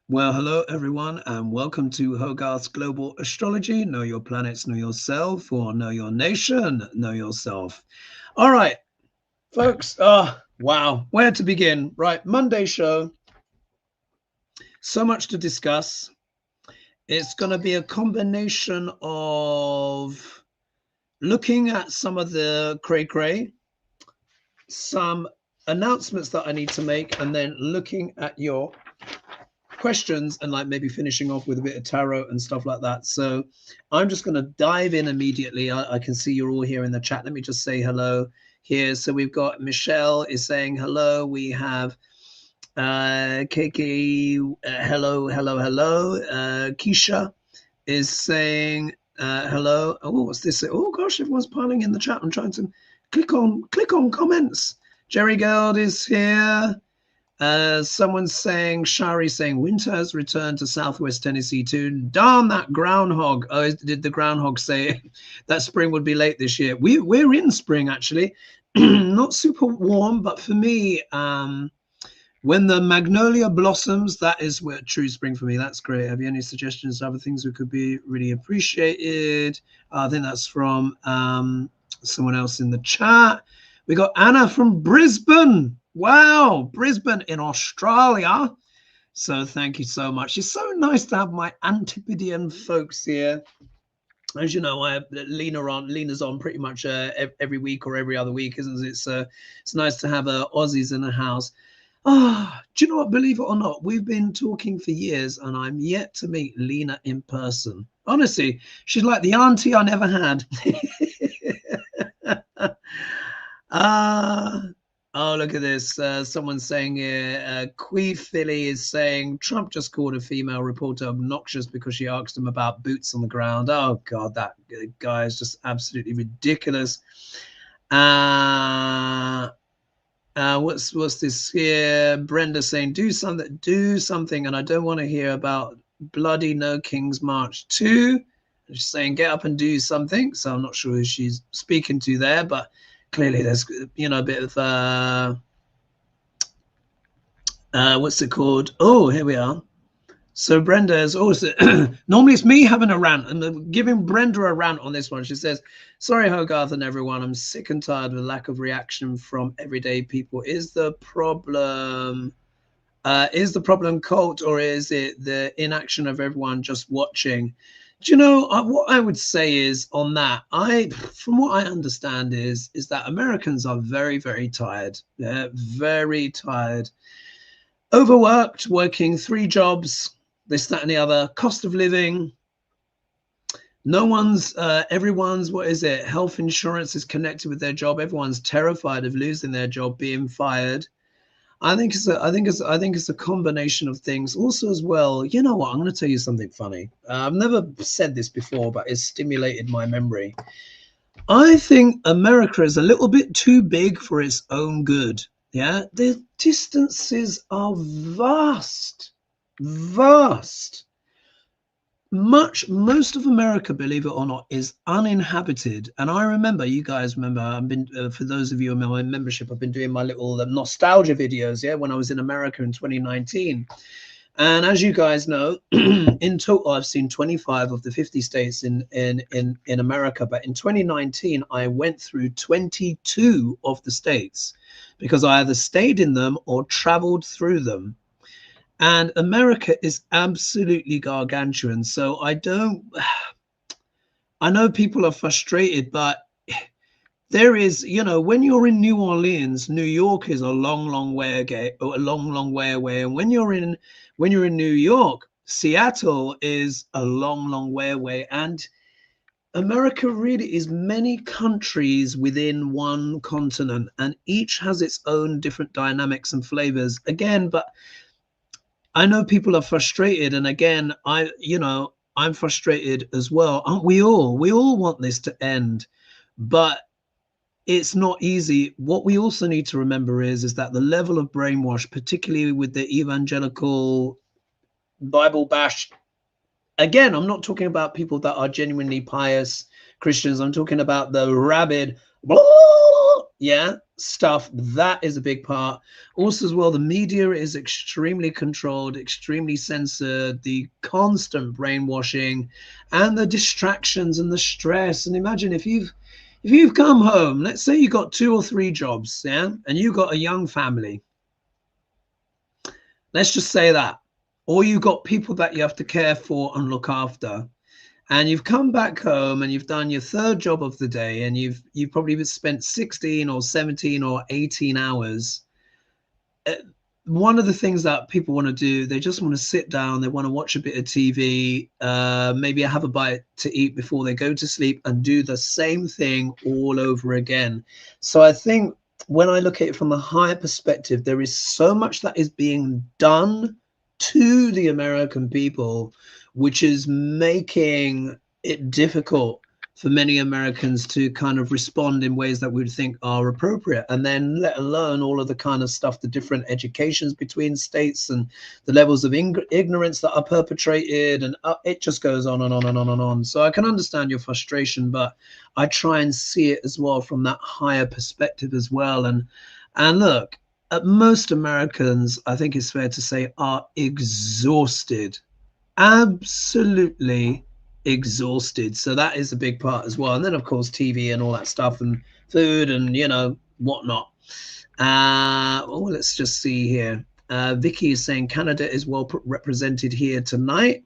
Well, hello everyone, and welcome to Hogarth's Global Astrology. Know your planets, know yourself, or know your nation, know yourself. All right, folks. Wow, where to begin? Right, Monday show. So much to discuss. It's going to be a combination of looking at some of the cray-cray, some announcements that I need to make, and then looking at your questions and like maybe finishing off with a bit of tarot and stuff like that. So I'm just going to dive in immediately. I can see you're all here in the chat. Let me just say hello here. So we've got Michelle is saying hello. We have Kiki, hello. Keisha is saying hello. Oh, what's this? Oh gosh, everyone's piling in the chat. I'm trying to click on comments. Jerry Gold is here. Someone's saying, Shari saying, winter has returned to Southwest Tennessee too. Darn that groundhog. Oh, did the groundhog say that spring would be late this year? We're in spring, actually. Not super warm, but for me, when the magnolia blossoms, that is where true spring for me. That's great. Have you any suggestions of other things that could be really appreciated? I think that's from someone else in the chat. We got Anna from Brisbane. Wow, Brisbane in Australia. So thank you so much. It's so nice to have my Antipodean folks here. As you know, I have Lena's on pretty much every week or every other week, isn't it? So it's nice to have Aussies in the house. Do you know what? Believe it or not, we've been talking for years and I'm yet to meet Lena in person. Honestly, she's like the auntie I never had. Oh, look at this. Someone's saying here, Queef Philly is saying Trump just called a female reporter obnoxious because she asked him about boots on the ground. Oh, God, that guy is just absolutely ridiculous. What's this here? Brenda saying, do something. And I don't want to hear about bloody No King's March 2. She's saying, get up and do something. So I'm not sure who she's speaking to there, but clearly there's, a bit of, what's it called? Oh, here we are. So Brenda is also, normally it's me having a rant, and I'm giving Brenda a rant on this one. She says, sorry, Hogarth and everyone, I'm sick and tired of the lack of reaction from everyday people. Is the problem cult, or is it the inaction of everyone just watching? Do you know what I would say is on that? From what I understand is that Americans are very, very tired. They're very tired, overworked, working 3 jobs, this, that, and the other. Cost of living. Everyone's health insurance is connected with their job. Everyone's terrified of losing their job, being fired. I think it's a combination of things. Also, as well, you know what? I'm going to tell you something funny. I've never said this before, but it's stimulated my memory. I think America is a little bit too big for its own good. Yeah, the distances are vast. Most of America, believe it or not, is uninhabited. And I remember, you guys remember, I've been for those of you in my membership, I've been doing my little nostalgia videos, when I was in America in 2019. And as you guys know, in total, I've seen 25 of the 50 states in America. But in 2019, I went through 22 of the states because I either stayed in them or traveled through them. And America is absolutely gargantuan. So I know people are frustrated, but there is, when you're in New Orleans, New York is a long way away. And when you're in New York, Seattle is a long way away. And America really is many countries within one continent, and each has its own different dynamics and flavors. Again, but I know people are frustrated, and again, I'm frustrated as well. Aren't we all? We all want this to end, but it's not easy. What we also need to remember is that the level of brainwash, particularly with the evangelical Bible bash, again, I'm not talking about people that are genuinely pious Christians. I'm talking about the rabid, blah, stuff. That is a big part. Also, as well, the media is extremely controlled, extremely censored, the constant brainwashing and the distractions and the stress. And imagine if you've come home, let's say you got 2 or 3 jobs, and you got a young family. Let's just say that. Or you got people that you have to care for and look after. And you've come back home and you've done your 3rd job of the day, and you've probably spent 16 or 17 or 18 hours. One of the things that people want to do, they just want to sit down, they want to watch a bit of TV, maybe have a bite to eat before they go to sleep, and do the same thing all over again. So I think when I look at it from a higher perspective, there is so much that is being done to the American people, which is making it difficult for many Americans to kind of respond in ways that we would think are appropriate. And then let alone all of the kind of stuff, the different educations between states and the levels of ignorance that are perpetrated, and it just goes on and on and on and on. So I can understand your frustration, but I try and see it as well from that higher perspective as well. And look, most Americans, I think it's fair to say, are exhausted, absolutely exhausted. So that is a big part as well. And then of course TV and all that stuff, and food and whatnot. Let's just see here. Vicky is saying Canada is well represented here tonight.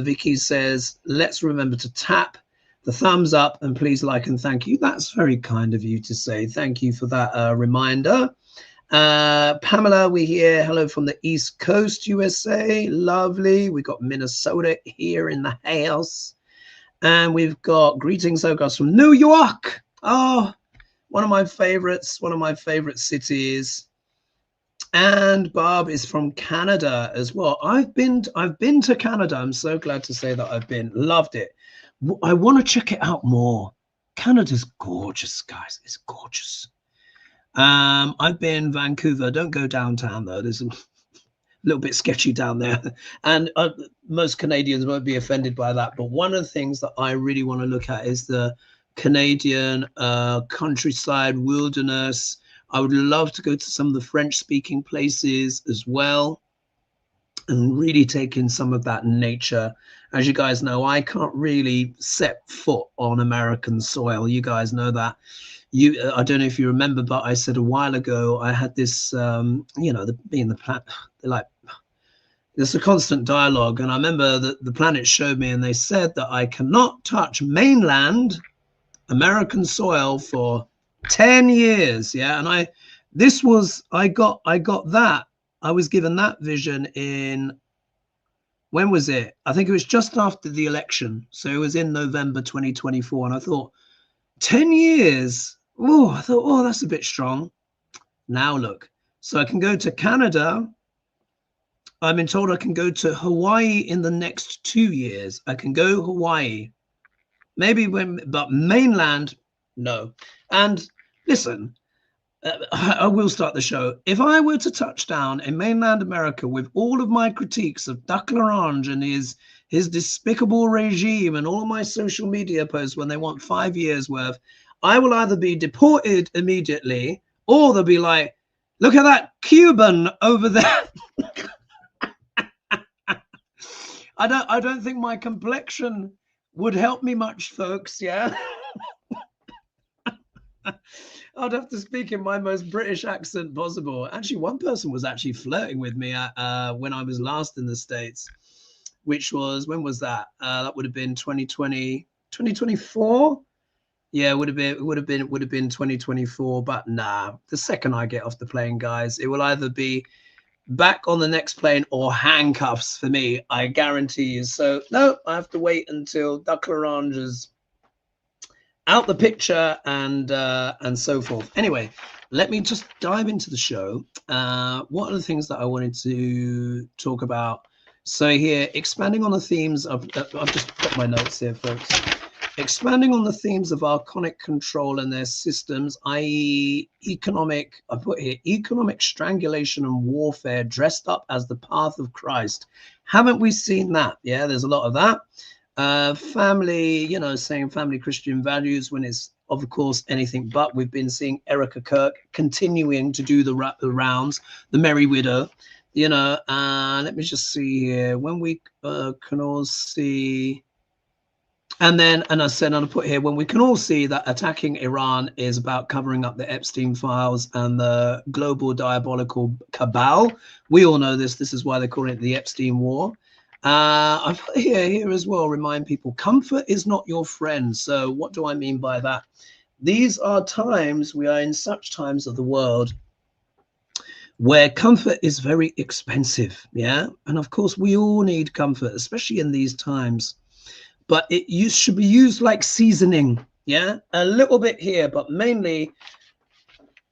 Vicky says, let's remember to tap the thumbs up and please like and thank you. That's very kind of you to say. Thank you for that reminder. Pamela, we hear hello from the East Coast, USA. Lovely. We got Minnesota here in the house, and we've got greetings, guys, from New York. Oh, one of my favorites, one of my favorite cities. And Barb is from Canada as well. I've been to Canada. I'm so glad to say that I've been. Loved it. I want to check it out more. Canada's gorgeous, guys. It's gorgeous. I've been in Vancouver. Don't go downtown though. There's a little bit sketchy down there, and most Canadians won't be offended by that. But one of the things that I really want to look at is the Canadian countryside, wilderness. I would love to go to some of the French-speaking places as well, and really take in some of that nature. As you guys know, I can't really set foot on American soil. You guys know that. I don't know if you remember, but I said a while ago I had this, being the planet, like, there's a constant dialogue, and I remember that the planet showed me, and they said that I cannot touch mainland American soil for 10 years. Yeah, and I got that. I was given that vision in, when was it? I think it was just after the election, so it was in November 2024, and I thought 10 years. Oh, I thought, oh, that's a bit strong. Now look, so I can go to Canada. I've been told I can go to Hawaii in the next 2 years. I can go Hawaii, maybe but mainland, no. And listen, I will start the show. If I were to touch down in mainland America with all of my critiques of Duck L'Orange and his despicable regime and all of my social media posts when they want 5 years worth, I will either be deported immediately, or they'll be like, look at that Cuban over there. I don't think my complexion would help me much, folks. Yeah. I'd have to speak in my most British accent possible. Actually, one person was actually flirting with me when I was last in the States, which was, when was that? That would have been 2024. Yeah, it would have been 2024. But nah, the second I get off the plane, guys, it will either be back on the next plane or handcuffs for me, I guarantee you. So no, I have to wait until Duck L'Orange is out the picture and so forth. Anyway, let me just dive into the show. What are the things that I wanted to talk about? So here, expanding on the themes of, I've just got my notes here, folks. Expanding on the themes of archonic control and their systems, i.e. economic, I put here, economic strangulation and warfare dressed up as the path of Christ. Haven't we seen that? Yeah, there's a lot of that. Family, you know, saying family Christian values when it's, of course, anything but. We've been seeing Erica Kirk continuing to do the rounds, the Merry Widow, you know. Let me just see here. When we can all see, and I said, and I put here, when we can all see that attacking Iran is about covering up the Epstein files and the global diabolical cabal. We all know this. This is why they call it the Epstein War. I put here as well, remind people, comfort is not your friend. So what do I mean by that? These are times, we are in such times of the world where comfort is very expensive. Yeah. And of course, we all need comfort, especially in these times. But it should be used like seasoning. Yeah. A little bit here, but mainly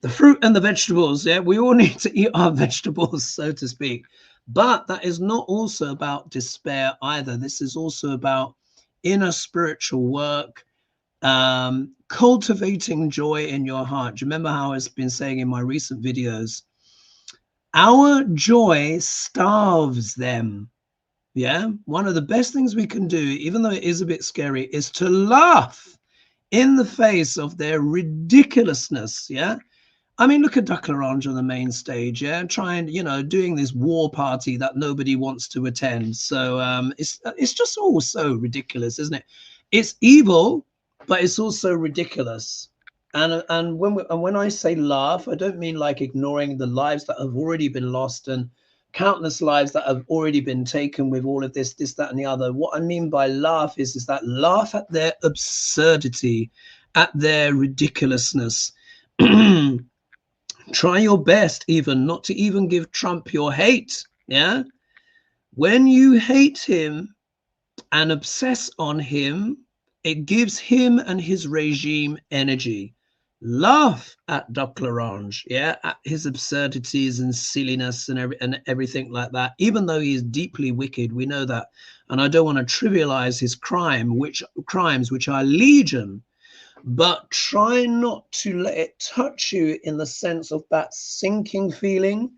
the fruit and the vegetables. Yeah. We all need to eat our vegetables, so to speak. But that is not also about despair either. This is also about inner spiritual work, cultivating joy in your heart. Do you remember how I've been saying in my recent videos? Our joy starves them. Yeah. One of the best things we can do, even though it is a bit scary, is to laugh in the face of their ridiculousness. Yeah. I mean, look at Degrasse on the main stage, yeah, trying, you know, doing this war party that nobody wants to attend. So it's just all so ridiculous, isn't it? It's evil, but it's also ridiculous. And when I say laugh, I don't mean like ignoring the lives that have already been lost and countless lives that have already been taken with all of this, that, and the other. What I mean by laugh is that laugh at their absurdity, at their ridiculousness. Try your best even not to even give Trump your hate. Yeah. When you hate him and obsess on him, it gives him and his regime energy. Laugh at Degrasse, yeah, at his absurdities and silliness and everything like that. Even though he is deeply wicked, we know that. And I don't want to trivialize his crimes, which are legion. But try not to let it touch you in the sense of that sinking feeling,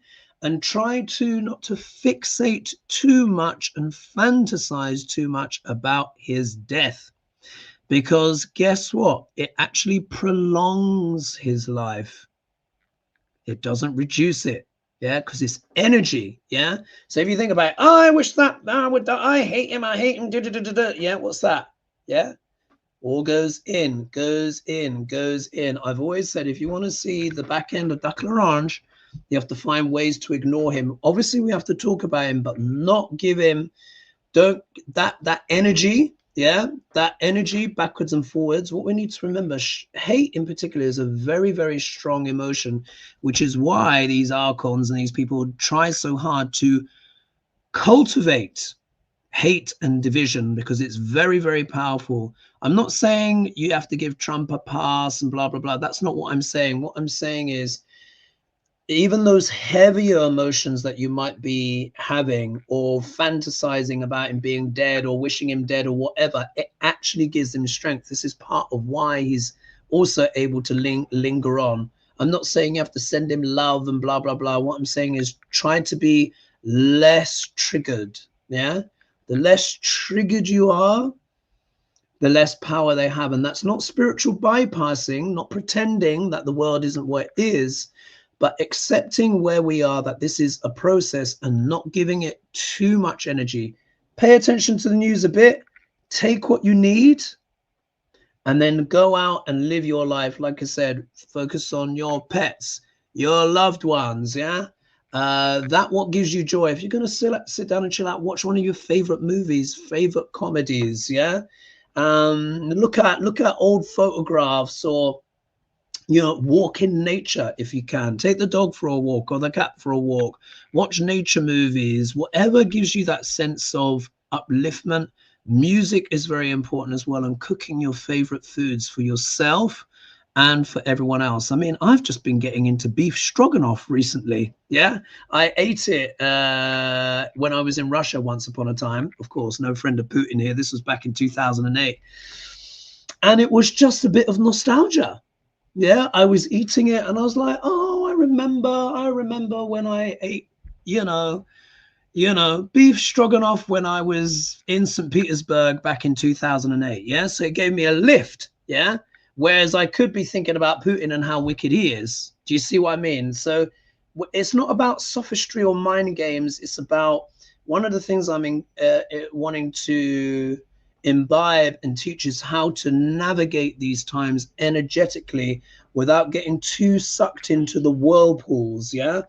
and try to not to fixate too much and fantasize too much about his death. Because guess what? It actually prolongs his life. It doesn't reduce it. Yeah, because it's energy. Yeah. So if you think about, oh, I wish that I hate him. Yeah, what's that? Yeah. All goes in, goes in, goes in. I've always said, if you want to see the back end of Degrasse, you have to find ways to ignore him. Obviously, we have to talk about him, but not give him, that energy, yeah, that energy backwards and forwards. What we need to remember, hate in particular is a very, very strong emotion, which is why these archons and these people try so hard to cultivate hate and division, because it's very, very powerful. I'm not saying you have to give Trump a pass and blah, blah, blah. That's not what I'm saying. What I'm saying is, even those heavier emotions that you might be having or fantasizing about him being dead or wishing him dead or whatever, it actually gives him strength. This is part of why he's also able to linger on. I'm not saying you have to send him love and blah, blah, blah. What I'm saying is try to be less triggered. Yeah. The less triggered you are, the less power they have. And that's not spiritual bypassing, not pretending that the world isn't what it is, but accepting where we are, that this is a process and not giving it too much energy. Pay attention to the news a bit, take what you need, and then go out and live your life. Like I said, focus on your pets, your loved ones, yeah? That what gives you joy. If you're going to sit down and chill out, watch one of your favorite movies, favorite comedies, yeah? Look at old photographs, or, you know, walk in nature if you can. Take the dog for a walk or the cat for a walk. Watch nature movies, whatever gives you that sense of upliftment. Music is very important as well, and cooking your favorite foods for yourself and for everyone else. I mean, I've just been getting into beef stroganoff recently. Yeah, I ate it when I was in Russia once upon a time. Of course, no friend of Putin here. This was back in 2008. And it was just a bit of nostalgia. Yeah, I was eating it and I was like, oh, I remember when I ate, you know, you know, beef stroganoff when I was in St. Petersburg back in 2008. Yeah. So it gave me a lift. Yeah. Whereas I could be thinking about Putin and how wicked he is. Do you see what I mean? So it's not about sophistry or mind games. It's about one of the things I'm wanting to imbibe and teach is how to navigate these times energetically without getting too sucked into the whirlpools. Yeah.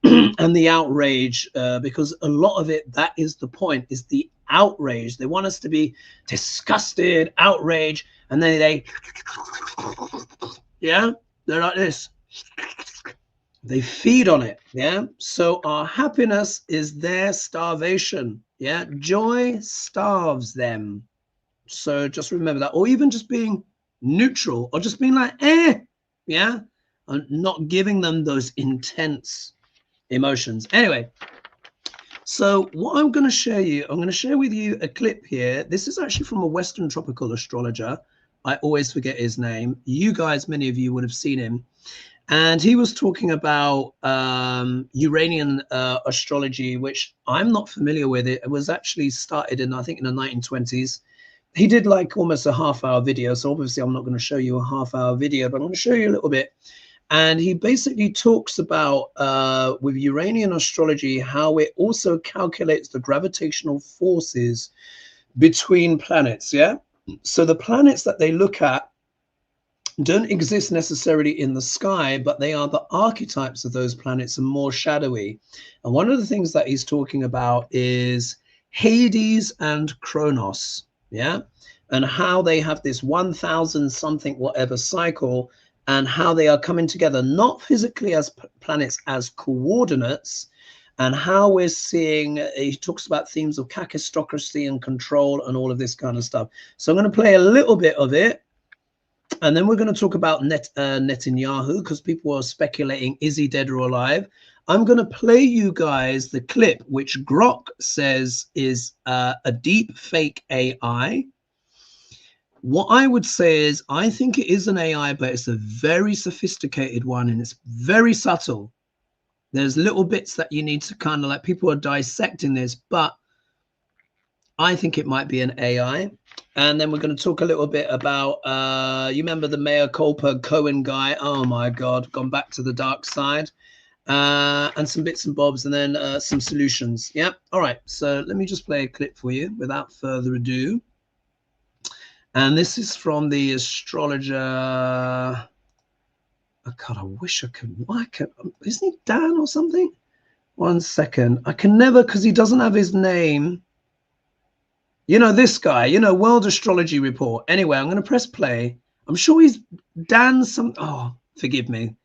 And the outrage, because a lot of it, that is the point, is the outrage. They want us to be disgusted, outraged, and then yeah, they're like this. They feed on it. Yeah. So our happiness is their starvation. Yeah. Joy starves them. So just remember that, or even just being neutral, or just being like, yeah, and not giving them those intense emotions. Anyway, so what I'm going to share with you a clip here. This is actually from a Western tropical astrologer. I always forget his name. You guys, many of you would have seen him. And he was talking about Uranian astrology, which I'm not familiar with. It was actually started in, I think, in the 1920s. He did like almost a half-hour video. So obviously I'm not going to show you a half-hour video, but I'm going to show you a little bit. And he basically talks about, with Uranian astrology, how it also calculates the gravitational forces between planets, yeah? So the planets that they look at don't exist necessarily in the sky, but they are the archetypes of those planets and more shadowy. And one of the things that he's talking about is Hades and Kronos, yeah? And how they have this 1,000 something whatever cycle, and how they are coming together, not physically as planets, as coordinates, and how we're seeing, he talks about themes of kakistocracy and control and all of this kind of stuff. So I'm going to play a little bit of it, and then we're going to talk about Netanyahu, because people are speculating, is he dead or alive? I'm going to play you guys the clip, which Grok says is a deep fake AI. What I would say is, I think it is an AI, but it's a very sophisticated one, and it's very subtle. There's little bits that you need to kind of like, people are dissecting this, but I think it might be an AI. And then we're going to talk a little bit about, you remember the Mea Culpa Cohen guy? Oh my God, gone back to the dark side. And some bits and bobs, and then some solutions. Yeah. All right. So let me just play a clip for you without further ado. And this is from the astrologer. Oh God, I wish I could. Why can? Isn't he Dan or something? 1 second. I can never, because he doesn't have his name. You know, this guy, you know, World Astrology Report. Anyway, I'm going to press play. I'm sure he's Dan some. Oh, forgive me.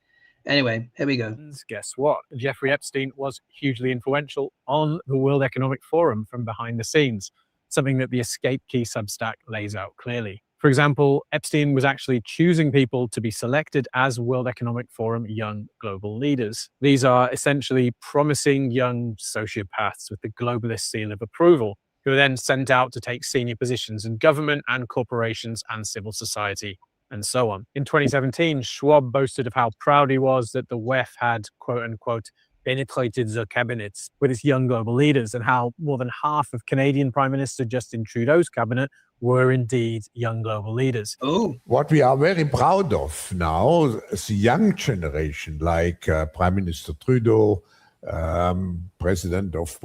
Anyway, here we go. Guess what? Jeffrey Epstein was hugely influential on the World Economic Forum from behind the scenes, something that the Escape Key Substack lays out clearly. For example, Epstein was actually choosing people to be selected as World Economic Forum young global leaders. These are essentially promising young sociopaths with the globalist seal of approval, who are then sent out to take senior positions in government and corporations and civil society, and so on. In 2017, Schwab boasted of how proud he was that the WEF had, quote unquote, penetrated the cabinets with its young global leaders, and how more than half of Canadian Prime Minister Justin Trudeau's cabinet were indeed young global leaders. Oh, what we are very proud of now is the young generation, like Prime Minister Trudeau, President of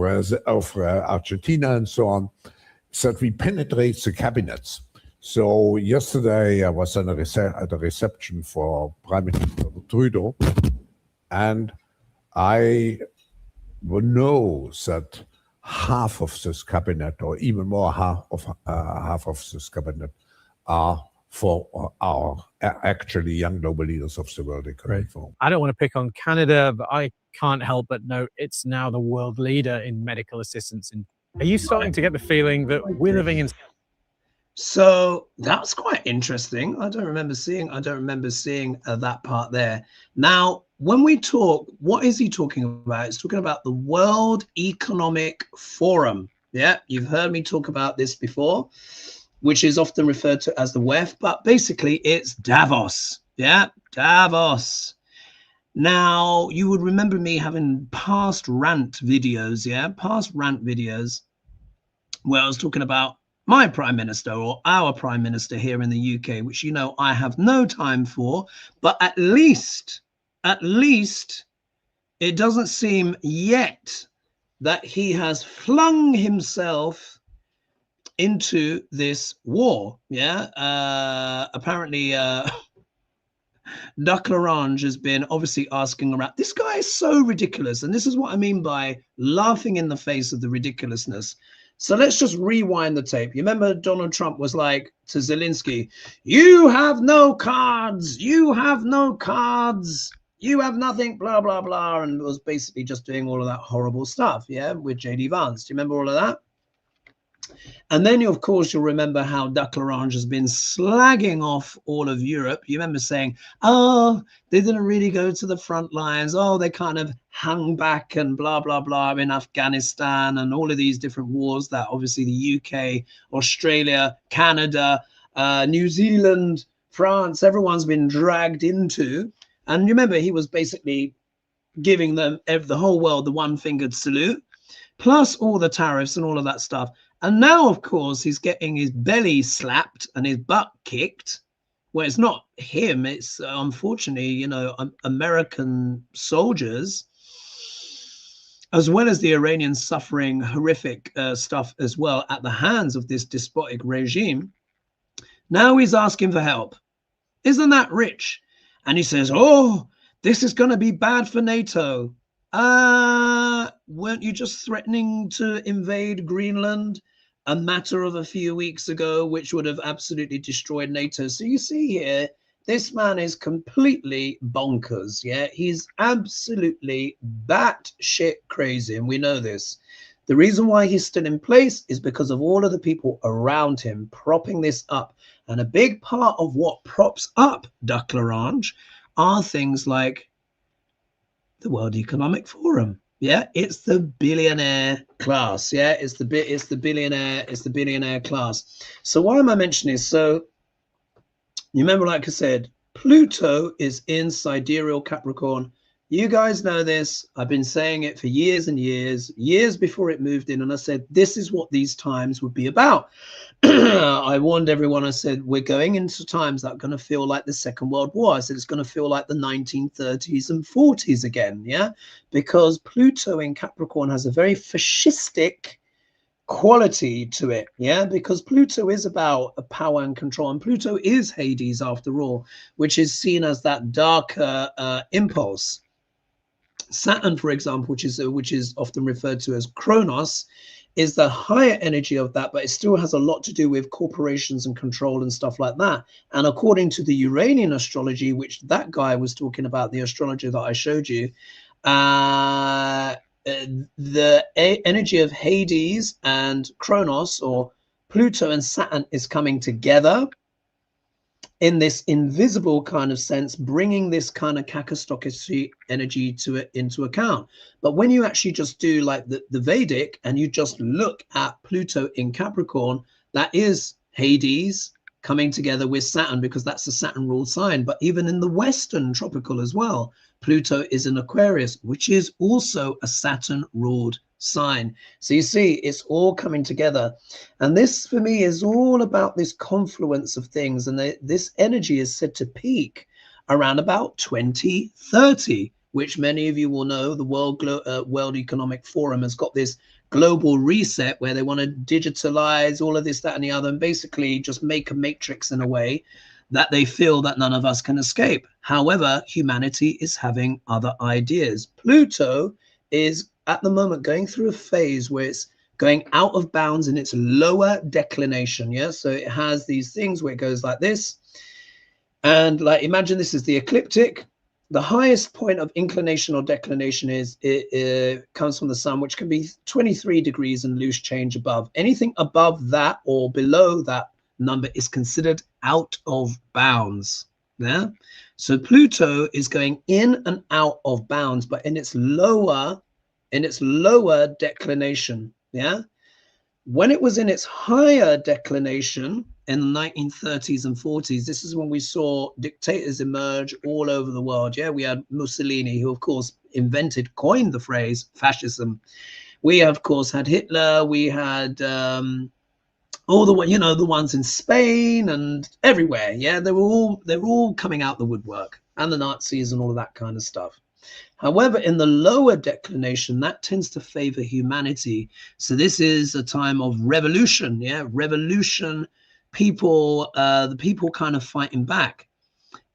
Argentina, and so on, that we penetrate the cabinets. So yesterday I was at a reception for Prime Minister Trudeau, and I know that half of this cabinet, or even more, half of this cabinet, are for our actually young global leaders of the World Economic Forum. I don't want to pick on Canada, but I can't help but note it's now the world leader in medical assistance. And are you starting to get the feeling that we're living in? So that's quite interesting. I don't remember seeing that part there. Now, when we talk, what is he talking about? He's talking about the World Economic Forum. Yeah, you've heard me talk about this before, which is often referred to as the WEF, but basically it's Davos. Yeah, Davos. Now, you would remember me having past rant videos, yeah, past rant videos where I was talking about my prime minister or our prime minister here in the UK, which, you know, I have no time for, but at least it doesn't seem yet that he has flung himself into this war. Yeah. Apparently, Duck Larange has been obviously asking around. This guy is so ridiculous. And this is what I mean by laughing in the face of the ridiculousness. So let's just rewind the tape. You remember Donald Trump was like to Zelensky, you have no cards. You have no cards. You have nothing, blah, blah, blah. And was basically just doing all of that horrible stuff. Yeah. With JD Vance. Do you remember all of that? And then, of course, you'll remember how Duck Larange has been slagging off all of Europe. You remember saying, oh, they didn't really go to the front lines. Oh, they kind of hung back and blah, blah, blah in Afghanistan and all of these different wars that obviously the UK, Australia, Canada, New Zealand, France, everyone's been dragged into. And you remember he was basically giving them, the whole world, the one-fingered salute, plus all the tariffs and all of that stuff. And now, of course, he's getting his belly slapped and his butt kicked. Well, it's not him. It's unfortunately, you know, American soldiers, as well as the Iranians suffering horrific stuff as well at the hands of this despotic regime. Now he's asking for help. Isn't that rich? And he says, oh, this is going to be bad for NATO. Weren't you just threatening to invade Greenland a matter of a few weeks ago, which would have absolutely destroyed NATO? So you see here, this man is completely bonkers. Yeah, he's absolutely batshit crazy. And we know this. The reason why he's still in place is because of all of the people around him propping this up. And a big part of what props up Duck Larange are things like the World Economic Forum. Yeah, it's the billionaire class. Yeah, it's the billionaire class. So why am I mentioning this? So you remember, like I said, Pluto is in sidereal Capricorn. You guys know this. I've been saying it for years and years before it moved in. And I said, this is what these times would be about. I warned everyone. I said, we're going into times that are going to feel like the Second World War. I said, it's going to feel like the 1930s and 40s again. Yeah, because Pluto in Capricorn has a very fascistic quality to it. Yeah, because Pluto is about a power and control. And Pluto is Hades after all, which is seen as that darker impulse. Saturn, for example, which is often referred to as Kronos, is the higher energy of that, but it still has a lot to do with corporations and control and stuff like that. And according to the Uranian astrology, which that guy was talking about, the astrologer that I showed you, the energy of Hades and Kronos, or Pluto and Saturn, is coming together in this invisible kind of sense, bringing this kind of kakistocracy energy to it into account. But when you actually just do like the Vedic and you just look at Pluto in Capricorn, that is Hades coming together with Saturn, because that's a Saturn ruled sign. But even in the Western tropical as well, Pluto is in Aquarius, which is also a Saturn ruled sign. So you see, it's all coming together. And this for me is all about this confluence of things. And this energy is said to peak around about 2030, which many of you will know. The World Economic Forum has got this global reset where they want to digitalize all of this, that, and the other, and basically just make a matrix in a way that they feel that none of us can escape. However, humanity is having other ideas. Pluto is at the moment going through a phase where it's going out of bounds in its lower declination. Yeah, so it has these things where it goes like this. And like, imagine this is the ecliptic. The highest point of inclination or declination is it comes from the sun, which can be 23 degrees and loose change above. Anything above that or below that number is considered out of bounds. Yeah, so Pluto is going in and out of bounds, but in its lower declination. Yeah, when it was in its higher declination, in the 1930s and 40s. This is when we saw dictators emerge all over the world. Yeah, we had Mussolini, who of course coined the phrase fascism. We of course had Hitler. We had all the ones in Spain and everywhere. Yeah, they were all coming out the woodwork, and the Nazis and all of that kind of stuff. However, in the lower declination, that tends to favor humanity. So this is a time of revolution. Yeah, revolution. People, the people kind of fighting back.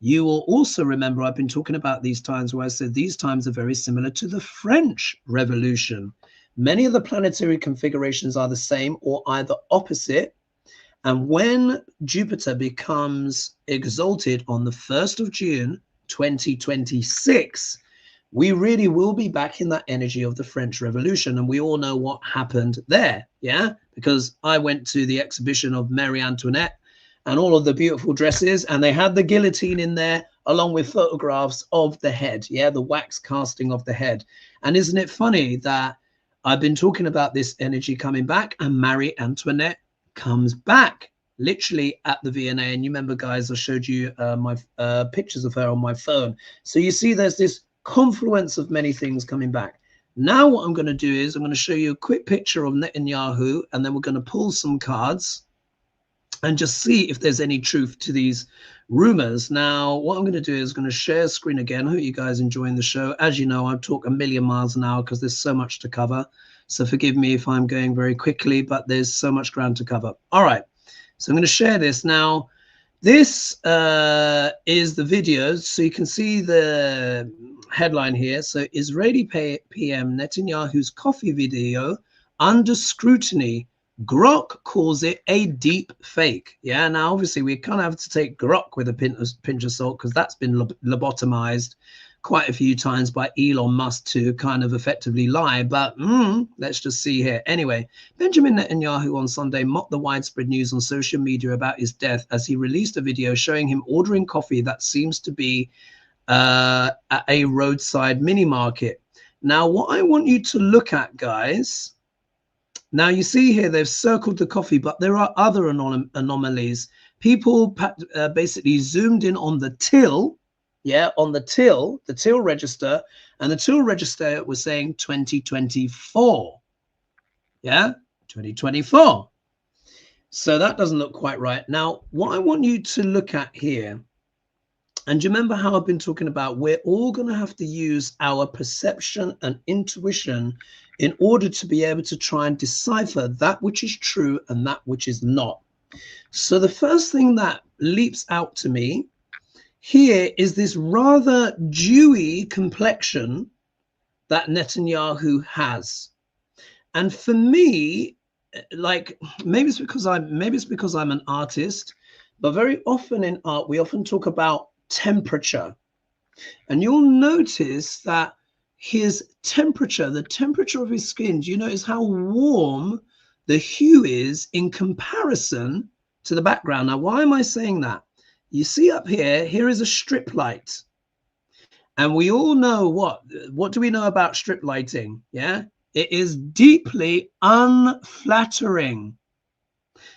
You will also remember I've been talking about these times where I said these times are very similar to the French Revolution. Many of the planetary configurations are the same or either opposite. And when Jupiter becomes exalted on the 1st of June, 2026, we really will be back in that energy of the French Revolution. And we all know what happened there. Yeah, because I went to the exhibition of Marie Antoinette and all of the beautiful dresses, and they had the guillotine in there along with photographs of the head. Yeah, the wax casting of the head. And isn't it funny that I've been talking about this energy coming back, and Marie Antoinette comes back literally at the V&A. And you remember, guys, I showed you my pictures of her on my phone. So you see there's this confluence of many things coming back. Now what I'm going to do is I'm going to show you a quick picture of Netanyahu, and then we're going to pull some cards and just see if there's any truth to these rumors. Now, what I'm going to do is going to share screen again. I hope you guys enjoying the show. As you know, I talk a million miles an hour because there's so much to cover. So forgive me if I'm going very quickly, but there's so much ground to cover. All right. So I'm going to share this. Now, this is the video. So you can see the headline here. So Israeli PM Netanyahu's coffee video under scrutiny. Grok calls it a deep fake. Yeah, now obviously we kind of have to take Grok with a pinch of salt because that's been lobotomized quite a few times by Elon Musk to kind of effectively lie. But let's just see here. Anyway, Benjamin Netanyahu on Sunday mocked the widespread news on social media about his death as he released a video showing him ordering coffee that seems to be at a roadside mini market. Now, what I want you to look at, guys. Now, you see here, they've circled the coffee, but there are other anomalies. People basically zoomed in on the till, on the till register, and the till register was saying 2024, 2024. So that doesn't look quite right. Now, what I want you to look at here, and do you remember how I've been talking about we're all going to have to use our perception and intuition in order to be able to try and decipher that which is true and that which is not. So the first thing that leaps out to me here is this rather dewy complexion that Netanyahu has. And for me, like maybe it's because I'm an artist, but very often in art, we often talk about temperature. And you'll notice that his temperature, the temperature of his skin, do you notice how warm the hue is in comparison to the background? Now, why am I saying that? You see up here, here is a strip light. And we all know what do we know about strip lighting? Yeah, it is deeply unflattering.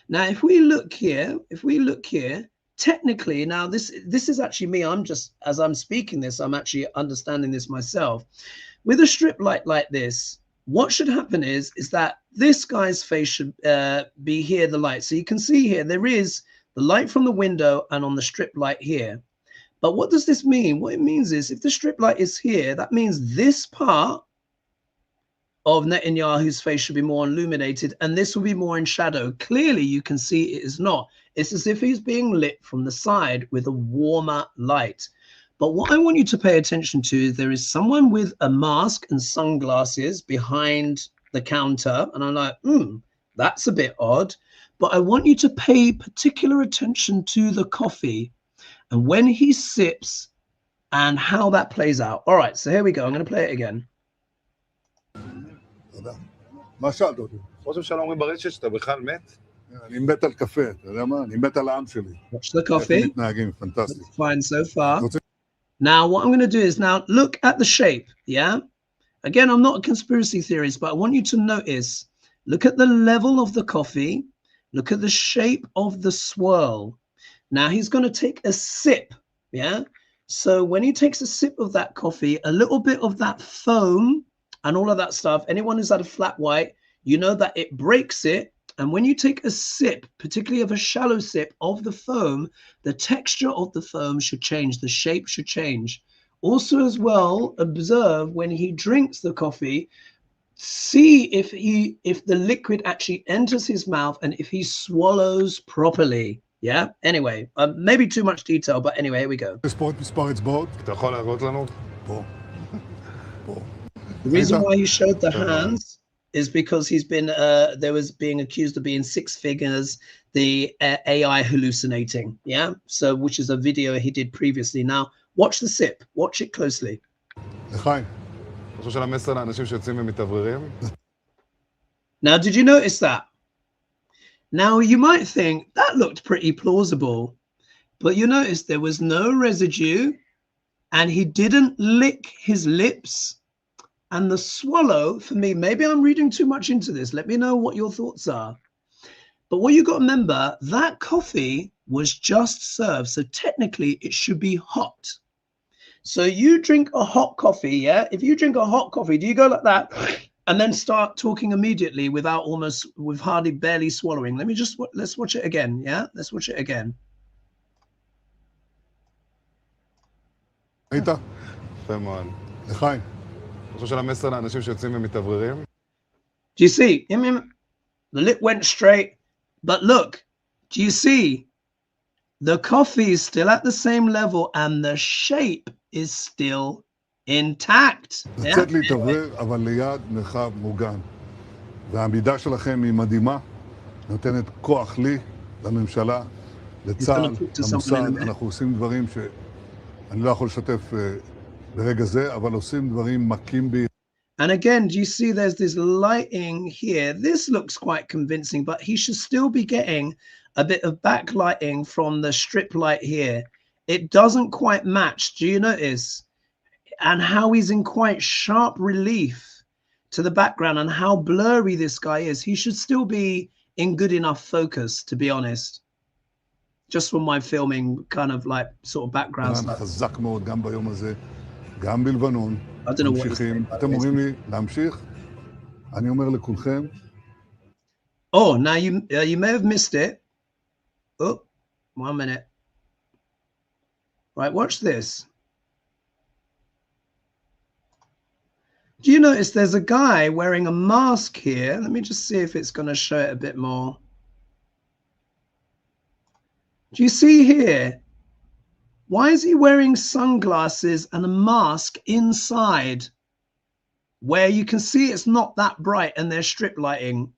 Now, if we look here, technically, now this is actually me. I'm just, as I'm speaking this, I'm actually understanding this myself. With a strip light like this, what should happen is that this guy's face should be here, the light. So you can see here, there is the light from the window and on the strip light here. But what does this mean? What it means is if the strip light is here, that means this part of Netanyahu's face should be more illuminated and this will be more in shadow. Clearly, you can see it is not. It's as if he's being lit from the side with a warmer light. But what I want you to pay attention to is there is someone with a mask and sunglasses behind the counter. And I'm like, that's a bit odd. But I want you to pay particular attention to the coffee and when he sips and how that plays out. All right, so here we go. I'm going to play it again. מה שאלת אותי? ראש הממשלה אומרים ברשת שאתה בכלל מת? אני מת על קפה, אתה יודע מה? אני מת על העם שלי. Watch the coffee. איך מתנהגים, פנטסטי. Fine so far. Now, what I'm going to do is now look at the shape, yeah? Again, I'm not a conspiracy theorist, but I want you to notice, look at the level of the coffee, Look at the shape of the swirl. Now he's going to take a sip, yeah? So when he takes a sip of that coffee, a little bit of that foam and all of that stuff, anyone who's had a flat white, you know that it breaks it. And when you take a sip, particularly of a shallow sip of the foam, the texture of the foam should change. The shape should change. Also as well, observe when he drinks the coffee, see if the liquid actually enters his mouth and if he swallows properly. Yeah. Anyway, maybe too much detail, but anyway, here we go. לספור את מספר אצבעות. אתה יכול להראות לנו? פה. פה. The reason why he showed the hands is because he's been there was being accused of being 6 figures, the AI hallucinating. Yeah. So which is a video he did previously. Now watch the sip. Watch it closely. לחיים. אתה חושב שהמסר לאנשים שיוצאים ומתאווררים? Now, did you notice that? Now, you might think that looked pretty plausible, but you notice there was no residue and he didn't lick his lips. And the swallow, for me, maybe I'm reading too much into this. Let me know what your thoughts are. But what you got to remember, that coffee was just served. So technically it should be hot. So you drink a hot coffee, yeah? If you drink a hot coffee, do you go like that and then start talking immediately with hardly barely swallowing? Let's watch it again, yeah? Let's watch it again. היית? יפה מאוד. לחיים. אתה חושב שהמסר לאנשים שיוצאים ומתאווררים? Do you see? The lip went straight, but look, do you see? The coffee is still at the same level and the shape is still intact. לצאת להתאוורר, אבל ליד מרחב מוגן. והעמידה שלכם היא מדהימה, נותנת כוח לי, לממשלה, לצה"ל, למוסד. אנחנו עושים דברים שאני לא יכול לשתף ברגע זה, אבל עושים דברים מכים בי. And again, do you see there's this lighting here? This looks quite convincing, but he should still be getting a bit of backlighting from the strip light here. It doesn't quite match. Do you notice? And how he's in quite sharp relief to the background and how blurry this guy is. He should still be in good enough focus, to be honest. Just from my filming kind of like sort of background stuff. חזק מאוד גם ביום הזה, גם בלבנון. ממשיכים. אתם אומרים לי להמשיך? אני אומר לכולכם. Oh, now you may have missed it. Oh, 1 minute. Right, watch this. Do you notice there's a guy wearing a mask here? Let me just see if it's going to show it a bit more. Do you see here? Why is he wearing sunglasses and a mask inside where you can see it's not that bright and they're strip lighting?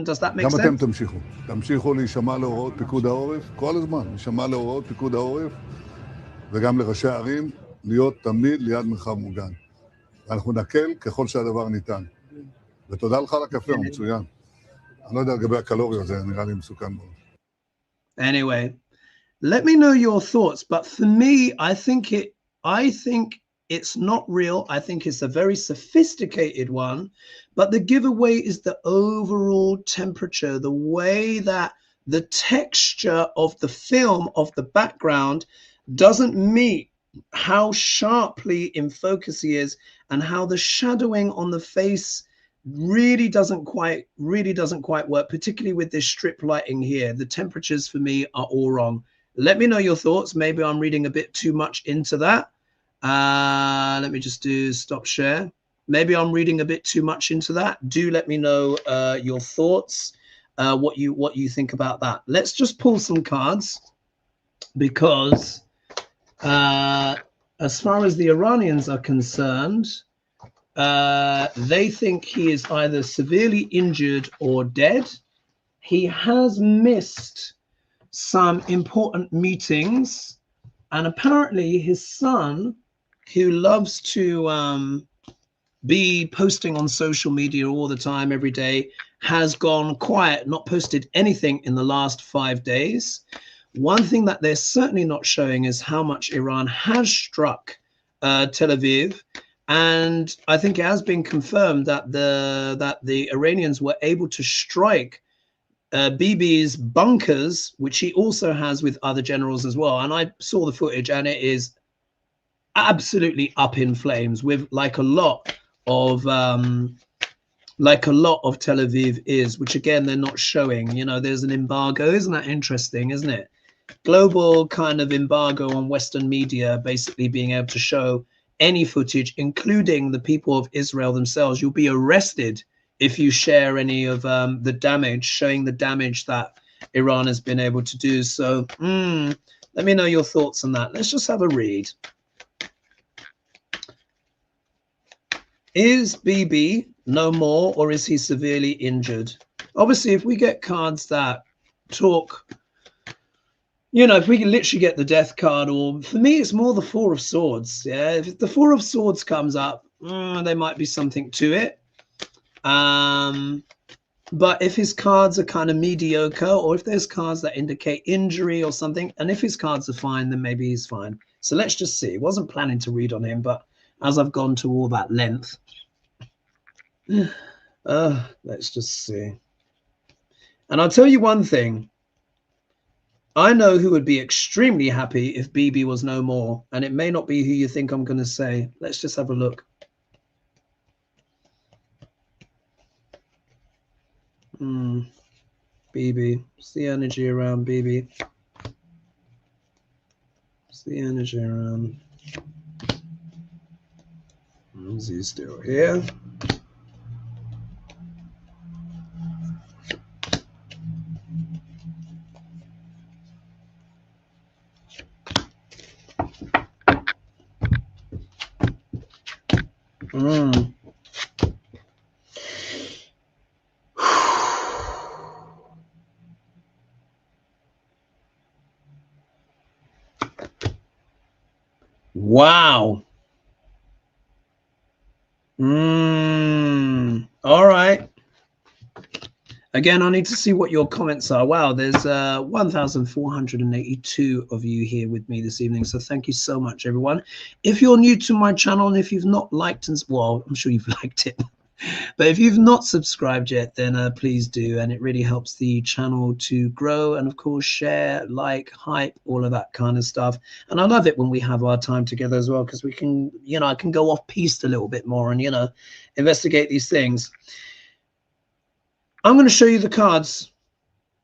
Does that make sense? גם אתם תמשיכו. תמשיכו להישמע להוראות פיקוד העורף, כל הזמן, להישמע להוראות פיקוד העורף, וגם לראשי הערים, להיות תמיד ליד מרחב מוגן. אנחנו נקל ככל שהדבר ניתן. ותודה לך על הקפה, הוא מצוין. אני לא יודע לגבי הקלוריות, זה נראה לי מסוכן מאוד. Anyway, let me know your thoughts, but for me, I think it's not real. I think it's a very sophisticated one, but the giveaway is the overall temperature, the way that the texture of the film, of the background, doesn't meet how sharply in focus he is and how the shadowing on the face really doesn't quite work, particularly with this strip lighting here. The temperatures for me are all wrong. Let me know your thoughts. Maybe I'm reading a bit too much into that. Let me just do stop share. Maybe I'm reading a bit too much into that. Do let me know your thoughts, what you think about that. Let's just pull some cards, because as far as the Iranians are concerned, they think he is either severely injured or dead. He has missed some important meetings, and apparently his son, who loves to be posting on social media all the time, every day, has gone quiet, not posted anything in the last 5 days. One thing that they're certainly not showing is how much Iran has struck Tel Aviv. And I think it has been confirmed that the Iranians were able to strike BiBi's bunkers, which he also has with other generals as well. And I saw the footage, and it is absolutely up in flames, with like a lot of Tel Aviv is, which again they're not showing. You know, there's an embargo. Isn't that interesting? Isn't it? Global kind of embargo on Western media, basically being able to show any footage, including the people of Israel themselves. You'll be arrested if you share any of the damage, showing the damage that Iran has been able to do. So let me know your thoughts on that. Let's just have a read. Is BiBi no more, or is he severely injured? Obviously, if we get cards that talk, you know, if we can literally get the death card, or for me, it's more the Four of Swords. Yeah, if the Four of Swords comes up, there might be something to it. But if his cards are kind of mediocre, or if there's cards that indicate injury or something, and if his cards are fine, then maybe he's fine. So let's just see. Wasn't planning to read on him, but as I've gone to all that length, let's just see. And I'll tell you one thing. I know who would be extremely happy if BiBi was no more, and it may not be who you think I'm going to say. Let's just have a look. BiBi. What's the energy around BiBi? What's the energy around? Is he still here? Wow. All right. Again, I need to see what your comments are. Wow, there's 1,482 of you here with me this evening. So thank you so much, everyone. If you're new to my channel, and if you've not liked, and well, I'm sure you've liked it, but if you've not subscribed yet, then please do. And it really helps the channel to grow. And of course, share, like, hype, all of that kind of stuff. And I love it when we have our time together as well, because we can, you know, I can go off piste a little bit more and, you know, investigate these things. I'm going to show you the cards.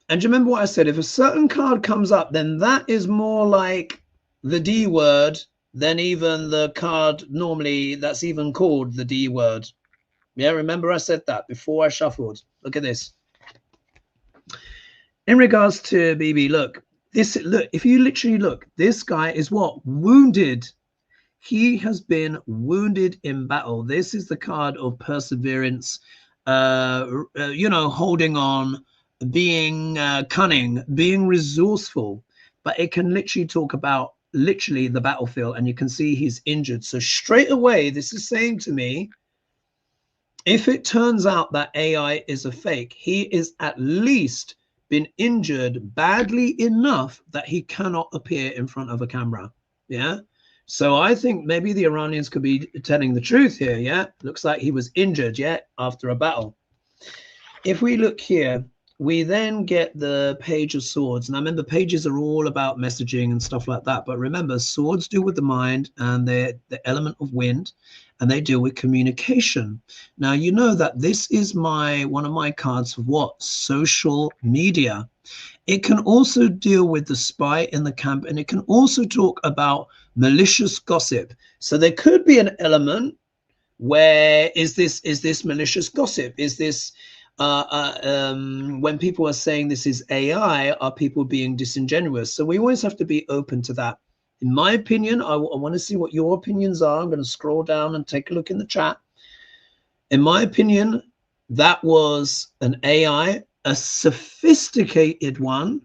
And do you remember what I said? If a certain card comes up, then that is more like the D word than even the card normally that's even called the D word. Yeah, remember I said that before I shuffled. Look at this. In regards to BiBi, look, if you literally look, this guy is what? Wounded. He has been wounded in battle. This is the card of perseverance, you know, holding on, being cunning, being resourceful. But it can literally talk about literally the battlefield, and you can see he's injured. So straight away, this is saying to me, if it turns out that AI is a fake, he is at least been injured badly enough that he cannot appear in front of a camera. Yeah. So I think maybe the Iranians could be telling the truth here. Yeah. Looks like he was injured, yeah, after a battle. If we look here, we then get the Page of Swords. Now, remember, pages are all about messaging and stuff like that. But remember, swords deal with the mind, and they're the element of wind, and they deal with communication. Now, you know that this is one of my cards for what? Social media. It can also deal with the spy in the camp, and it can also talk about malicious gossip. So there could be an element where is this malicious gossip? Is this when people are saying this is AI, are people being disingenuous? So we always have to be open to that. In my opinion, I want to see what your opinions are. I'm going to scroll down and take a look in the chat. In my opinion, that was an AI, a sophisticated one,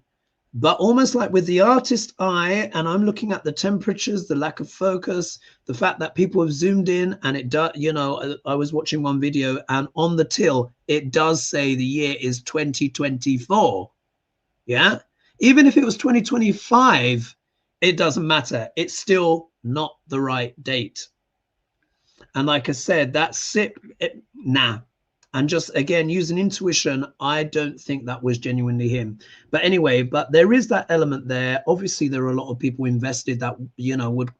but almost like with the artist eye, and I'm looking at the temperatures, the lack of focus, the fact that people have zoomed in, and it does, you know, I was watching one video, and on the till, it does say the year is 2024. Yeah. Even if it was 2025, it doesn't matter. It's still not the right date. And like I said, that's it. Nah. And just again, using intuition, I don't think that was genuinely him. But anyway, but there is that element there. Obviously, there are a lot of people invested that, you know, would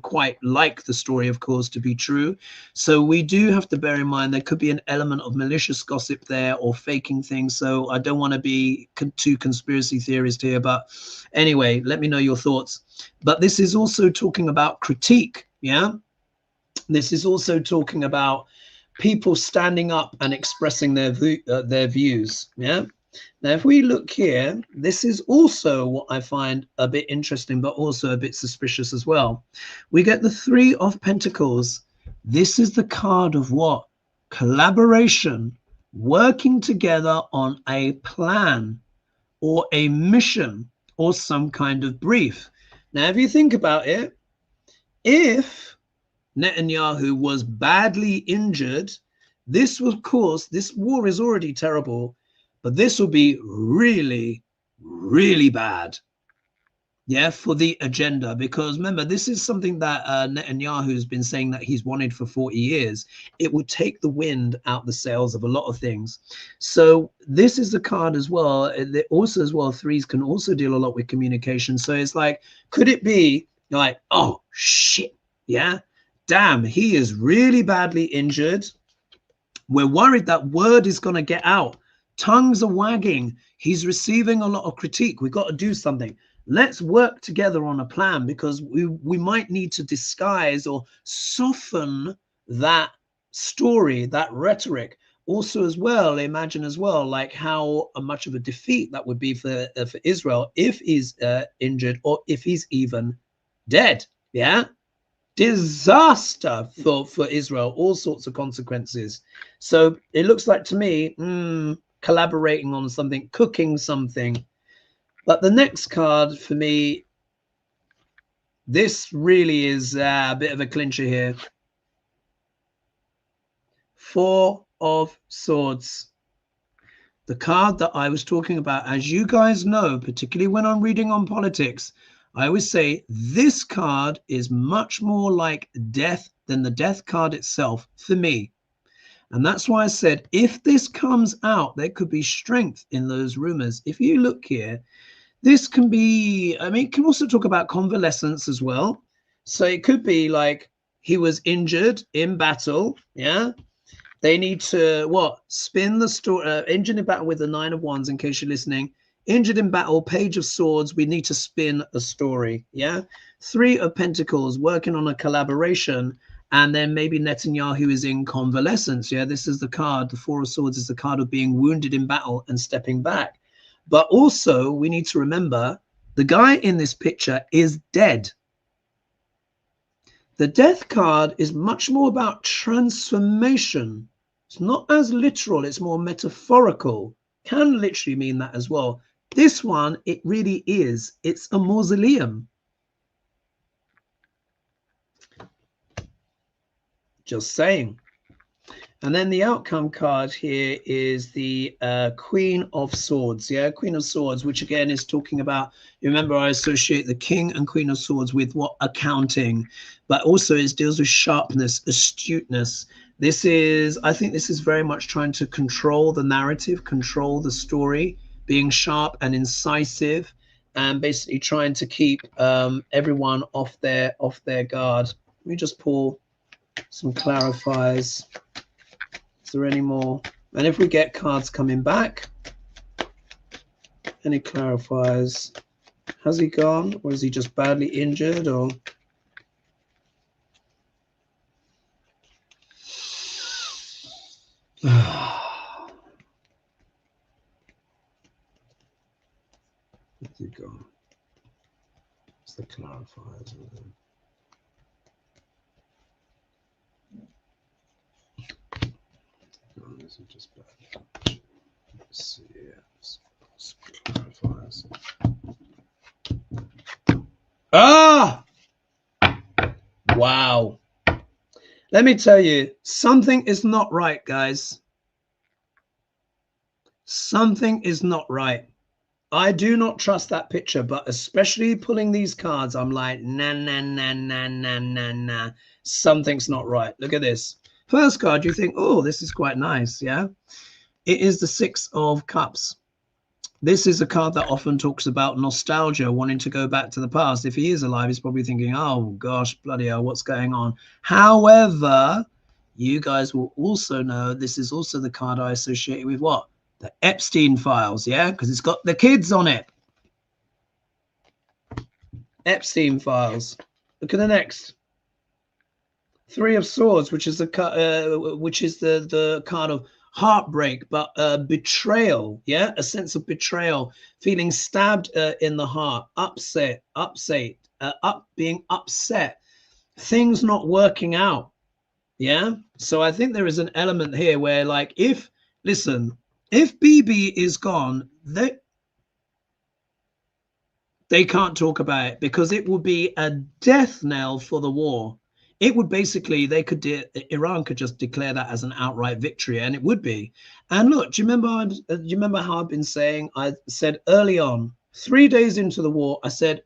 quite like the story, of course, to be true. So we do have to bear in mind there could be an element of malicious gossip there or faking things. So I don't want to be too conspiracy theorist here, but anyway, let me know your thoughts. But this is also talking about critique. Yeah, this is also talking about people standing up and expressing their views. Yeah. Now, if we look here, this is also what I find a bit interesting, but also a bit suspicious as well. We get the Three of Pentacles. This is the card of what? Collaboration, working together on a plan or a mission or some kind of brief. Now, if you think about it, if Netanyahu was badly injured, this will, of course, this war is already terrible, but this will be really, really bad. Yeah, for the agenda, because remember, this is something that Netanyahu has been saying that he's wanted for 40 years. It would take the wind out the sails of a lot of things. So this is the card as well. Also as well, threes can also deal a lot with communication. So it's like, could it be like, oh, shit, yeah, damn, he is really badly injured. We're worried that word is going to get out. Tongues are wagging. He's receiving a lot of critique. We've got to do something. Let's work together on a plan, because we might need to disguise or soften that story, that rhetoric. Also as well, imagine as well, like how much of a defeat that would be for Israel if he's injured or if he's even dead. Yeah. Disaster for Israel, all sorts of consequences. So it looks like to me, collaborating on something, cooking something. But the next card for me, this really is a bit of a clincher here. Four of Swords. The card that I was talking about, as you guys know, particularly when I'm reading on politics, I always say this card is much more like death than the death card itself for me. And that's why I said, if this comes out, there could be strength in those rumors. If you look here, this can be, I mean, it can also talk about convalescence as well. So it could be like he was injured in battle. Yeah. They need to, what? Spin the story, injured in battle with the Nine of Wands, in case you're listening. Injured in battle, Page of Swords. We need to spin a story. Yeah. Three of Pentacles, working on a collaboration. And then maybe Netanyahu is in convalescence. Yeah. This is the card. The Four of Swords is the card of being wounded in battle and stepping back. But also, we need to remember the guy in this picture is dead. The Death card is much more about transformation. It's not as literal, it's more metaphorical. Can literally mean that as well. This one, it really is. It's a mausoleum. Just saying. And then the outcome card here is the Queen of Swords. Yeah, Queen of Swords, which again is talking about, you remember I associate the King and Queen of Swords with what? Accounting, but also it deals with sharpness, astuteness. This is, I think this is very much trying to control the narrative, control the story, being sharp and incisive, and basically trying to keep everyone off their guard. Let me just pull some clarifiers. Is there any more? And if we get cards coming back, any clarifiers? Has he gone, or is he just badly injured, or? Has he gone? It's the clarifiers. This is just bad. Let's see here. Clarifiers. Ah! Wow. Let me tell you, something is not right, guys. Something is not right. I do not trust that picture, but especially pulling these cards, I'm like, nah. Something's not right. Look at this. First card, you think, oh, this is quite nice, yeah? It is the Six of Cups. This is a card that often talks about nostalgia, wanting to go back to the past. If he is alive, he's probably thinking, oh, gosh, bloody hell, what's going on? However, you guys will also know this is also the card I associate with what? The Epstein files, yeah? Because it's got the kids on it. Epstein files. Look at the next. Three of Swords, which is the card of heartbreak, but betrayal, yeah, a sense of betrayal, feeling stabbed in the heart, being upset, things not working out, yeah. So I think there is an element here where, like, if BiBi is gone, they can't talk about it because it will be a death knell for the war. It would basically, Iran could just declare that as an outright victory, and it would be. And look, do you remember how I've been saying? I said early on, 3 days into the war, I said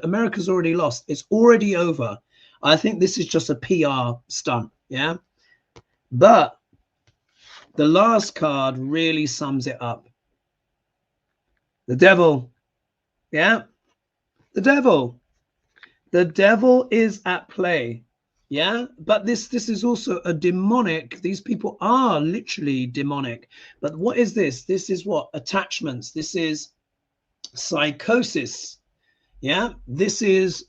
America's already lost. It's already over. I think this is just a PR stunt, yeah. But the last card really sums it up. The Devil, yeah, the Devil. The devil is at play, yeah. But this is also a demonic. These people are literally demonic. But what is this? This is what? Attachments. This is psychosis, yeah. This is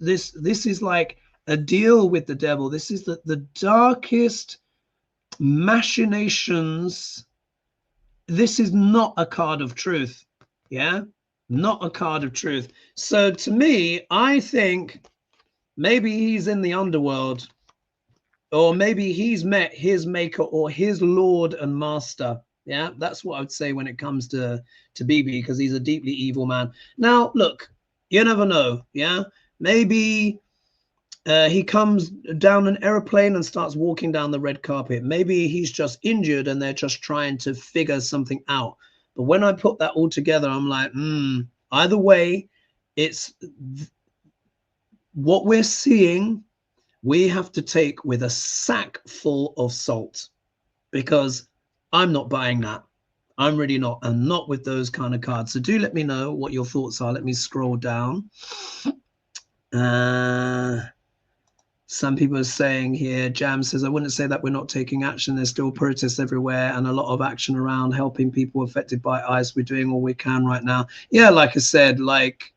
like a deal with the devil. This is the darkest machinations. This is not a card of truth, yeah, not a card of truth. So to me, I think maybe he's in the underworld, or maybe he's met his maker or his lord and master. Yeah, that's what I would say when it comes to BiBi, because he's a deeply evil man. Now, look, you never know. Yeah, maybe he comes down an airplane and starts walking down the red carpet. Maybe he's just injured and they're just trying to figure something out. But when I put that all together, I'm like, either way, it's what we're seeing, we have to take with a sack full of salt, because I'm not buying that. I'm really not. I'm not with those kind of cards. So do let me know what your thoughts are. Let me scroll down. Some people are saying here, Jam says, I wouldn't say that we're not taking action. There's still protests everywhere and a lot of action around helping people affected by ICE. We're doing all we can right now. Yeah, like I said, like,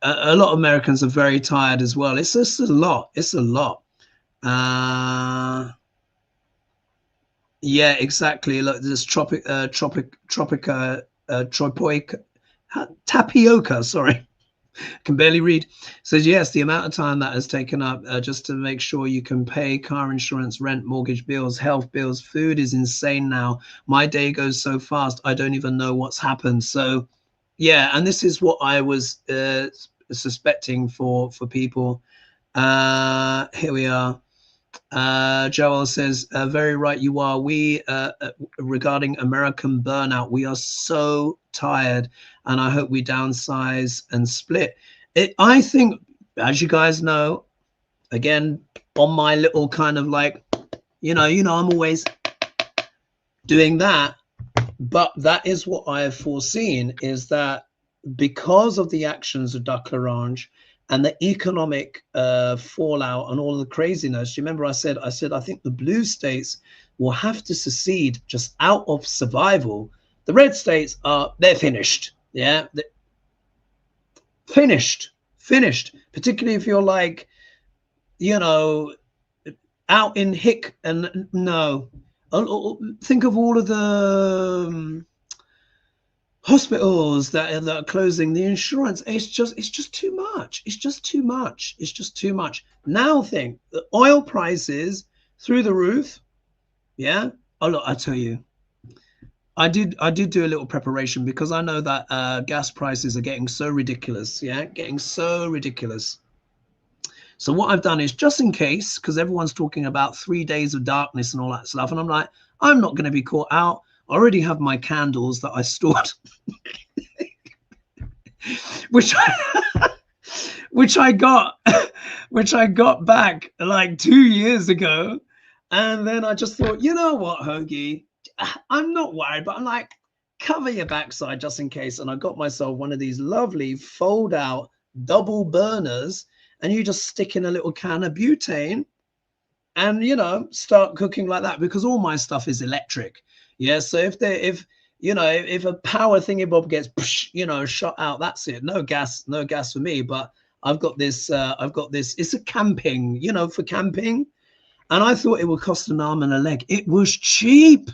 a lot of Americans are very tired as well. It's just a lot. It's a lot. Yeah, exactly. Look, there's tapioca. Sorry, can barely read. Says yes, the amount of time that has taken up just to make sure you can pay car insurance, rent, mortgage bills, health bills, food is insane now. My day goes so fast, I don't even know what's happened. So yeah, and this is what I was suspecting for people. Here we are. Joel says, very right you are. We regarding American burnout, we are so tired, and I hope we downsize and split. I think, as you guys know, again, on my little kind of like, you know, I'm always doing that. But that is what I have foreseen, is that because of the actions of Duck Orange and the economic fallout and all the craziness, you remember I said I think the blue states will have to secede just out of survival. The red states they're finished. Yeah, finished. Particularly if you're like, you know, out in hick and no. Think of all of the hospitals that are closing, the insurance. It's just too much. It's just too much. Now think the oil prices through the roof. Yeah. Oh look, I tell you, I did do a little preparation, because I know that gas prices are getting so ridiculous. Yeah, getting so ridiculous. So what I've done is, just in case, because everyone's talking about 3 days of darkness and all that stuff, and I'm like, I'm not going to be caught out. I already have my candles that I stored, which I got back like 2 years ago. And then I just thought, you know what, Hoagie, I'm not worried, but I'm like, cover your backside just in case. And I got myself one of these lovely fold out double burners, and you just stick in a little can of butane and, you know, start cooking like that, because all my stuff is electric. Yeah. So if you know, if a power thingy bob gets, you know, shot out, that's it. No gas for me. But I've got this, it's a camping, you know, for camping. And I thought it would cost an arm and a leg. It was cheap.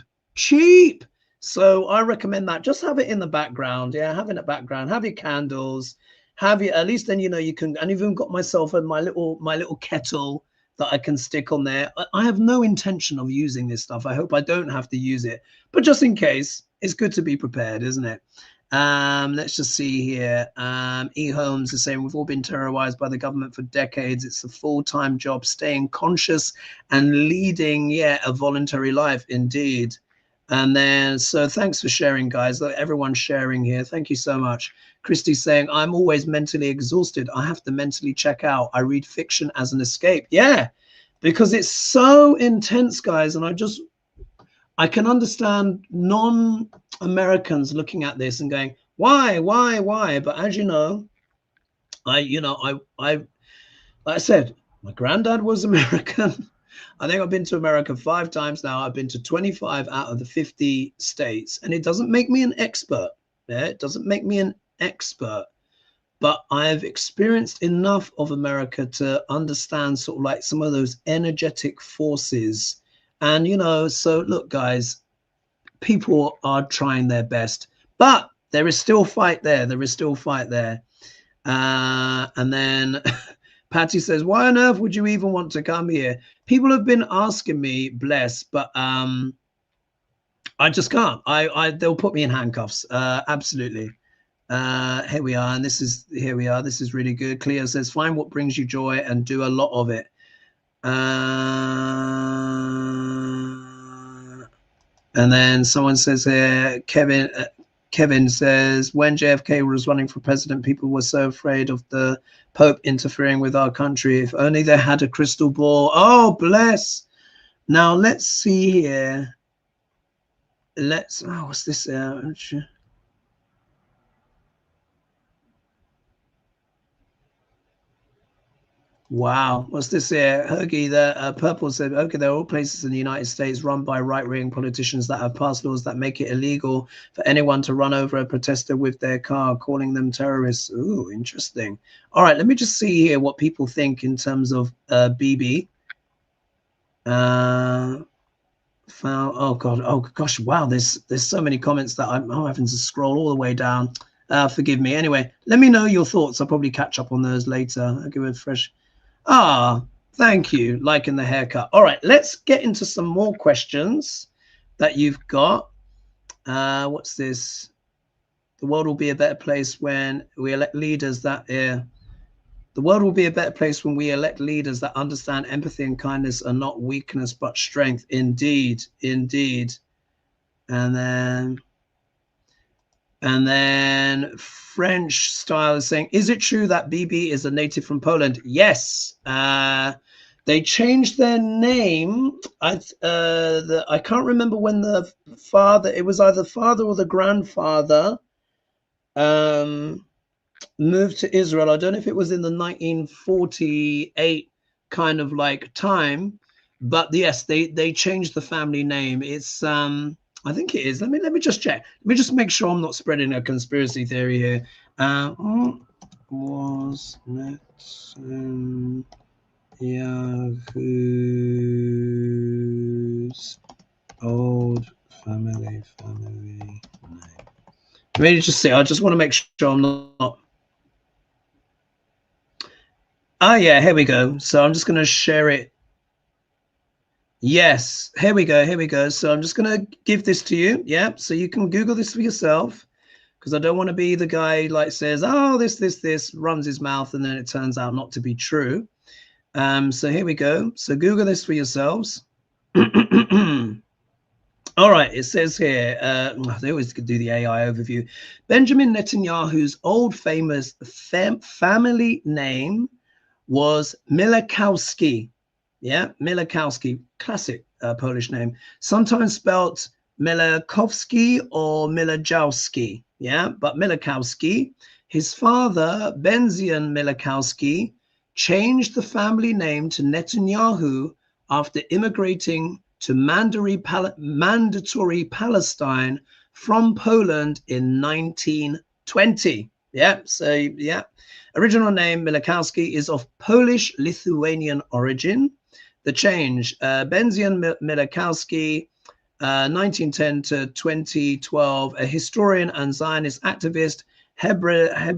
So I recommend that. Just have it in the background. Yeah, have it in the background. Have your candles. Have your, at least then you know you can. And even got myself and my little kettle that I can stick on there. I have no intention of using this stuff. I hope I don't have to use it. But just in case, it's good to be prepared, isn't it? Let's just see here. E. Holmes is saying, we've all been terrorized by the government for decades. It's a full-time job, staying conscious and leading, a voluntary life indeed. And then, so thanks for sharing, guys. Everyone's sharing here. Thank you so much. Christy's saying, I'm always mentally exhausted. I have to mentally check out. I read fiction as an escape. Yeah, because it's so intense, guys. And I can understand non-Americans looking at this and going, why? But as you know, like I said, my granddad was American. I think I've been to America 5 times now. I've been to 25 out of the 50 states, and it doesn't make me an expert. Yeah, it doesn't make me an expert, but I've experienced enough of America to understand sort of like some of those energetic forces. And, you know, so look, guys, people are trying their best, but there is still fight there. And then Patty says, why on earth would you even want to come here? People have been asking me, bless, but I just can't. They'll put me in handcuffs. Absolutely. Here we are. And this is really good. Cleo says, find what brings you joy and do a lot of it. And then someone says here, Kevin says, when JFK was running for president, people were so afraid of the Pope interfering with our country. If only they had a crystal ball. Oh, bless. Now, let's see here. What's this? Wow, what's this here? Hergie, the Purple said, okay, there are all places in the United States run by right-wing politicians that have passed laws that make it illegal for anyone to run over a protester with their car, calling them terrorists. Ooh, interesting. All right, let me just see here what people think in terms of BiBi. Oh gosh, wow, there's so many comments that I'm having to scroll all the way down. Forgive me. Anyway, let me know your thoughts. I'll probably catch up on those later. I'll give it a fresh. Thank you. Liking the haircut. All right, let's get into some more questions that you've got. What's this? The world will be a better place when we elect leaders that the world will be a better place when we elect leaders that understand empathy and kindness are not weakness but strength. Indeed. And then French Style is saying, is it true that BiBi is a native from Poland? Yes. They changed their name. I can't remember when the father, it was either the father or the grandfather moved to Israel. I don't know if it was in the 1948 kind of like time, but yes, they changed the family name. It's I think it is. Let me just check. Let me just make sure I'm not spreading a conspiracy theory here. Was Netanyahu's old family name? Let me just see. I just want to make sure I'm not. Yeah, here we go. So I'm just going to share it. Yes, here we go. So I'm just going to give this to you. Yeah, so you can Google this for yourself, because I don't want to be the guy like says, oh, this, runs his mouth, and then it turns out not to be true. So here we go. So Google this for yourselves. All right, it says here, they always do the AI overview. Benjamin Netanyahu's old famous family name was Milakowski. Yeah, Milakowski, classic Polish name. Sometimes spelt Milakowski or Milajowski. Yeah, but Milakowski. His father, Benzion Milakowski, changed the family name to Netanyahu after immigrating to mandatory Palestine from Poland in 1920. Yeah, so yeah. Original name Milakowski is of Polish-Lithuanian origin. The change, Benzion Milakowski, 1910 to 2012, a historian and Zionist activist, Hebridized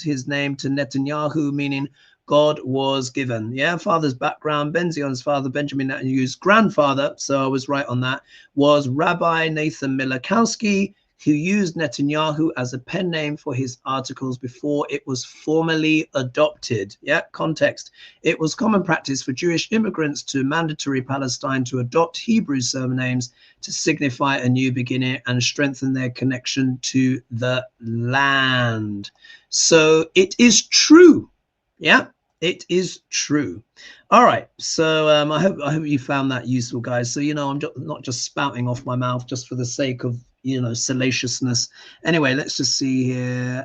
his name to Netanyahu, meaning God was given. Yeah, father's background, Benzion's father, Benjamin Netanyahu's grandfather, so I was right on that, was Rabbi Nathan Milakowski, who used Netanyahu as a pen name for his articles before it was formally adopted. Yeah, context. It was common practice for Jewish immigrants to mandatory Palestine to adopt Hebrew surnames to signify a new beginning and strengthen their connection to the land. So it is true. Yeah, it is true. All right. So I hope you found that useful, guys. So, you know, I'm not just spouting off my mouth just for the sake of, you know, salaciousness. Anyway, let's just see here.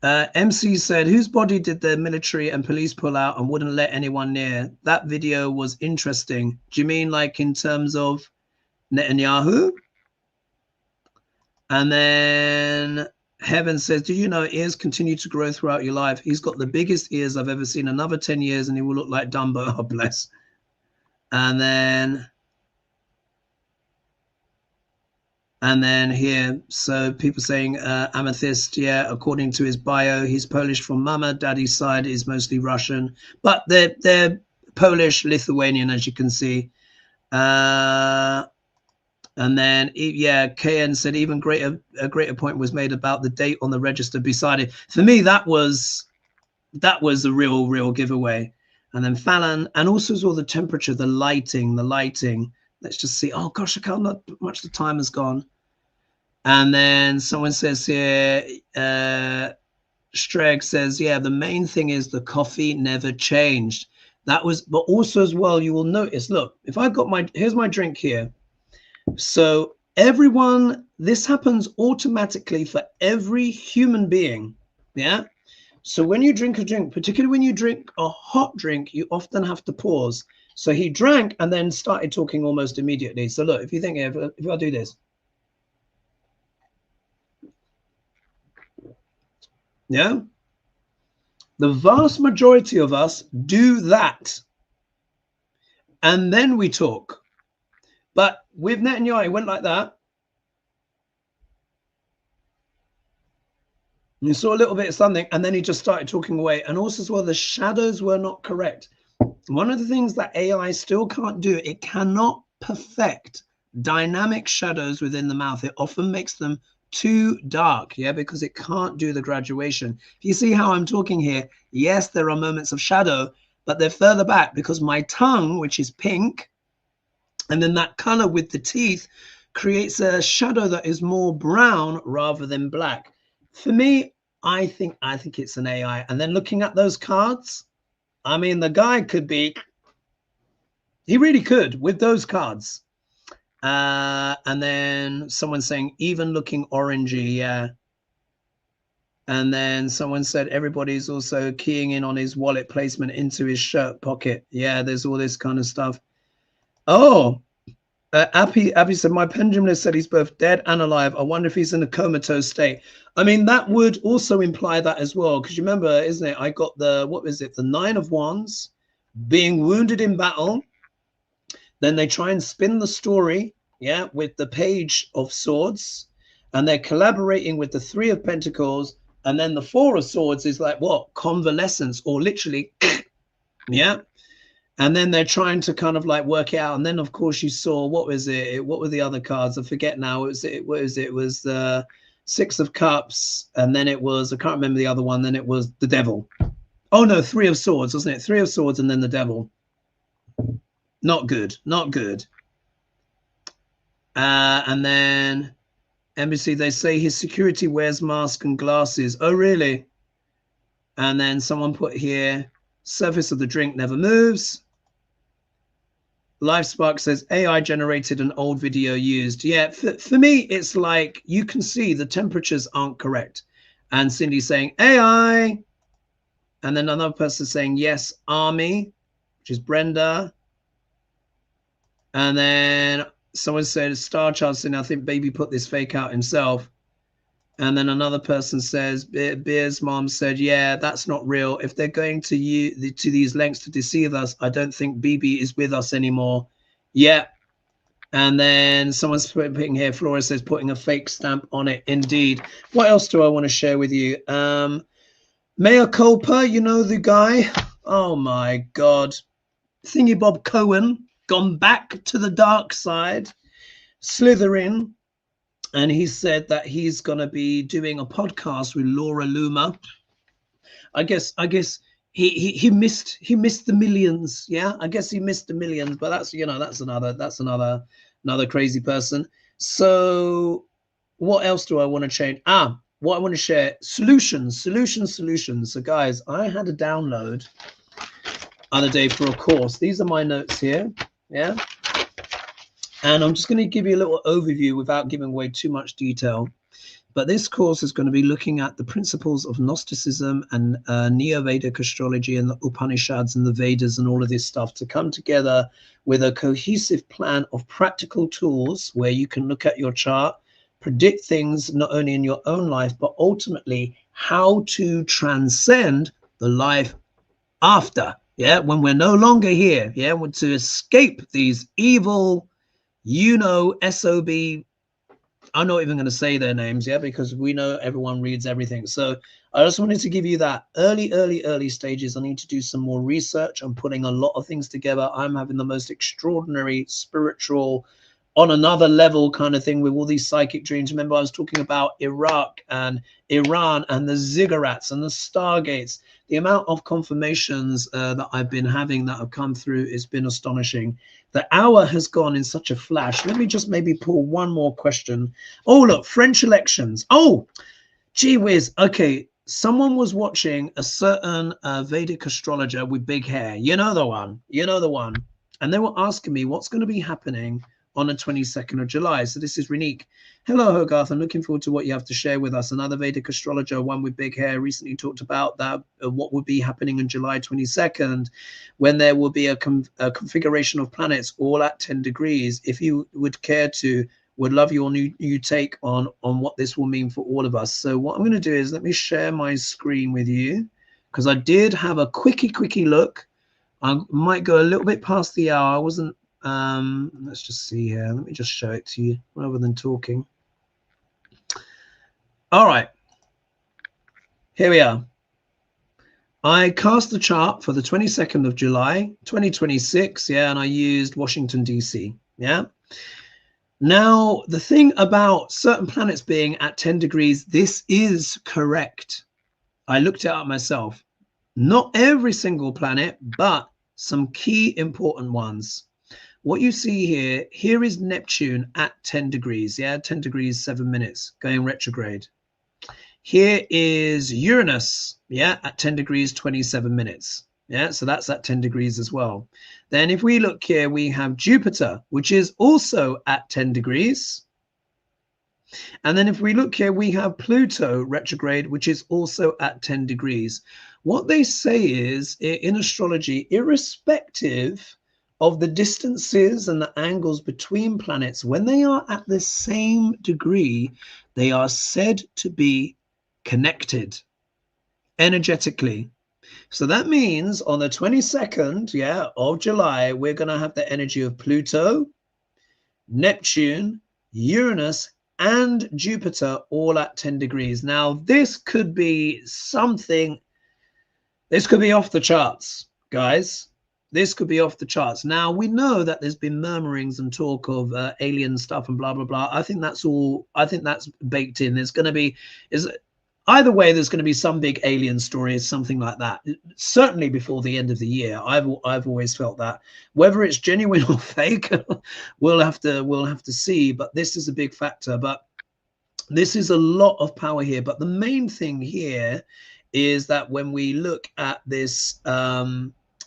MC said, whose body did the military and police pull out and wouldn't let anyone near? That video was interesting. Do you mean like in terms of Netanyahu? And then Heaven says, do you know ears continue to grow throughout your life? He's got the biggest ears I've ever seen. Another 10 years and he will look like Dumbo. Oh, bless. And then here, so people saying Amethyst, yeah, according to his bio, he's Polish from mama, daddy's side is mostly Russian, but they're Polish, Lithuanian, as you can see. And then, yeah, KN said a greater point was made about the date on the register beside it. For me, that was a real giveaway. And then Fallon, and also as well the temperature, the lighting. Let's just see. Oh gosh, I can't, not much the time has gone. And then someone says here, Streg says, yeah, the main thing is the coffee never changed. That was, but also as well, you will notice, look, if I got here's my drink here. So everyone, this happens automatically for every human being. Yeah. So when you drink a drink, particularly when you drink a hot drink, you often have to pause. So he drank and then started talking almost immediately. So look, if you think, if I do this. Yeah. The vast majority of us do that. And then we talk. But with Netanyahu, it went like that. You saw a little bit of something, and then he just started talking away. And also as well, the shadows were not correct. One of the things that AI still can't do, it cannot perfect dynamic shadows within the mouth. It often makes them too dark, yeah, because it can't do the graduation. If you see how I'm talking here, yes, there are moments of shadow, but they're further back because my tongue, which is pink, and then that color with the teeth creates a shadow that is more brown rather than black. For me, I think it's an AI. And then looking at those cards, I mean, the guy could be, he really could with those cards. And then someone saying, even looking orangey, yeah. And then someone said, everybody's also keying in on his wallet placement into his shirt pocket. Yeah, there's all this kind of stuff. Oh, Abby said, my pendulum said he's both dead and alive. I wonder if he's in a comatose state. I mean, that would also imply that as well. Because you remember, isn't it? I got the, what was it? The 9 of Wands, being wounded in battle. Then they try and spin the story, yeah, with the Page of Swords. And they're collaborating with the 3 of Pentacles. And then the 4 of Swords is like, what? Convalescence, or literally, yeah. And then they're trying to kind of like work it out. And then, of course, you saw, what was it? What were the other cards? I forget now. It was the 6 of Cups. And then it was, I can't remember the other one. Then it was the Devil. Oh, no, 3 of Swords, wasn't it? 3 of Swords and then the Devil. Not good. Not good. And then Embassy, they say his security wears mask and glasses. Oh, really? And then someone put here, surface of the drink never moves. LifeSpark says AI generated an old video used. Yeah, for me, it's like you can see the temperatures aren't correct. And Cindy saying AI. And then another person saying yes, Army, which is Brenda. And then someone said Star Child saying, I think baby put this fake out himself. And then another person says, Beer's mom said, yeah, that's not real. If they're going to these lengths to deceive us, I don't think BiBi is with us anymore. Yeah. And then someone's putting here, Flora says, putting a fake stamp on it. Indeed. What else do I want to share with you? Mea culpa, you know the guy? Oh my God. Thingy Bob Cohen, gone back to the dark side, Slytherin. And he said that he's going to be doing a podcast with Laura Loomer. I guess he missed the millions. Yeah, I guess he missed the millions, but that's, you know, that's another crazy person. So what else do I want to change? What I want to share, solutions. So guys, I had a download other day for a course. These are my notes here. Yeah. And I'm just going to give you a little overview without giving away too much detail. But this course is going to be looking at the principles of Gnosticism and Neo-Vedic astrology and the Upanishads and the Vedas and all of this stuff to come together with a cohesive plan of practical tools where you can look at your chart, predict things not only in your own life, but ultimately how to transcend the life after. Yeah, when we're no longer here. Yeah, to escape these evil, SOB, I'm not even going to say their names, yeah, because we know everyone reads everything. So I just wanted to give you that early stages. I need to do some more research. I'm putting a lot of things together. I'm having the most extraordinary spiritual, on another level kind of thing with all these psychic dreams. Remember, I was talking about Iraq and Iran and the ziggurats and the stargates. The amount of confirmations that I've been having that have come through has been astonishing. The hour has gone in such a flash. Let me just maybe pull one more question. Oh, look, French elections. Oh, gee whiz. Okay, someone was watching a certain Vedic astrologer with big hair. You know the one. And they were asking me what's going to be happening on the 22nd of July. So this is Renique. Hello, Hogarth. I'm looking forward to what you have to share with us. Another Vedic astrologer, one with big hair, recently talked about that what would be happening on July 22nd, when there will be a configuration of planets all at 10 degrees. If you would care to, would love your new take on what this will mean for all of us. So what I'm going to do is let me share my screen with you, because I did have a quickie look. I might go a little bit past the hour. I wasn't let's just see here. Let me just show it to you rather than talking. All right, here we are. I cast the chart for the 22nd of July 2026. Yeah, and I used Washington DC. Yeah. Now the thing about certain planets being at 10 degrees, this is correct. I looked it up myself. Not every single planet, but some key important ones. What you see here is Neptune at 10 degrees, yeah, 10 degrees, 7 minutes, going retrograde. Here is Uranus, yeah, at 10 degrees, 27 minutes. Yeah, so that's at 10 degrees as well. Then if we look here, we have Jupiter, which is also at 10 degrees. And then if we look here, we have Pluto retrograde, which is also at 10 degrees. What they say is, in astrology, irrespective of the distances and the angles between planets, when they are at the same degree, they are said to be connected energetically. So that means on the 22nd, yeah, of July, we're going to have the energy of Pluto, Neptune, Uranus, and Jupiter all at 10 degrees. Now, this could be something, this could be off the charts, guys. This could be off the charts. Now, we know that there's been murmurings and talk of alien stuff and blah, blah, blah. I think that's all, I think that's baked in. There's going to be, either way, there's going to be some big alien story, something like that. Certainly before the end of the year. I've always felt that. Whether it's genuine or fake, we'll have to see. But this is a big factor. But this is a lot of power here. But the main thing here is that when we look at this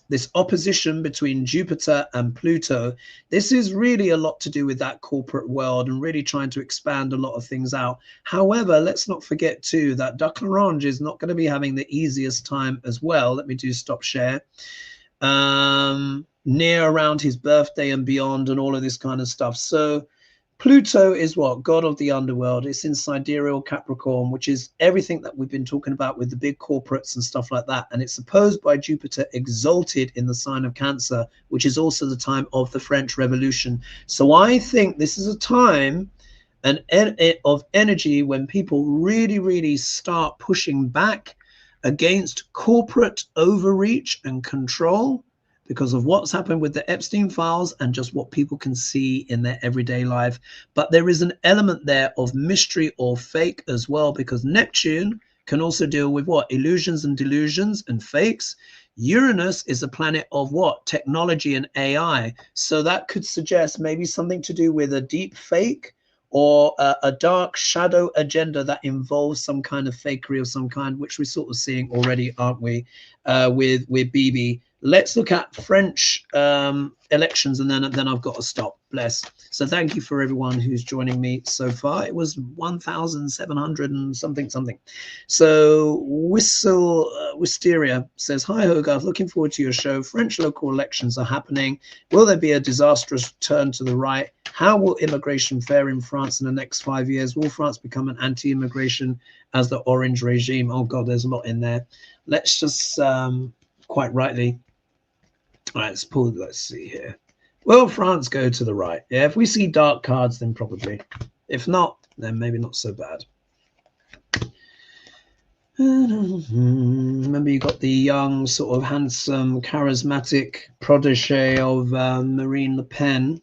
this opposition between Jupiter and Pluto, this is really a lot to do with that corporate world and really trying to expand a lot of things out. However, let's not forget too that Duck Orange is not going to be having the easiest time as well. Let me do stop share. Near around his birthday and beyond and all of this kind of stuff. So Pluto is what? God of the underworld. It's in sidereal Capricorn, which is everything that we've been talking about with the big corporates and stuff like that. And it's opposed by Jupiter exalted in the sign of Cancer, which is also the time of the French Revolution. So I think this is a time of energy when people really, really start pushing back against corporate overreach and control, because of what's happened with the Epstein files and just what people can see in their everyday life. But there is an element there of mystery or fake as well, because Neptune can also deal with what? Illusions and delusions and fakes. Uranus is a planet of what? Technology and AI. So that could suggest maybe something to do with a deep fake or a dark shadow agenda that involves some kind of fakery of some kind, which we're sort of seeing already, aren't we, with BiBi. Let's look at French elections, and then I've got to stop. Bless. So thank you for everyone who's joining me so far. It was 1,700 and something. So Wisteria says, hi Hogarth, looking forward to your show. French local elections are happening. Will there be a disastrous turn to the right? How will immigration fare in France in the next 5 years? Will France become an anti-immigration as the orange regime? Oh God, there's a lot in there. Let's just quite rightly. All right, let's see here. Will France go to the right? Yeah, if we see dark cards, then probably. If not, then maybe not so bad. Remember, you got the young, sort of handsome, charismatic protege of Marine Le Pen.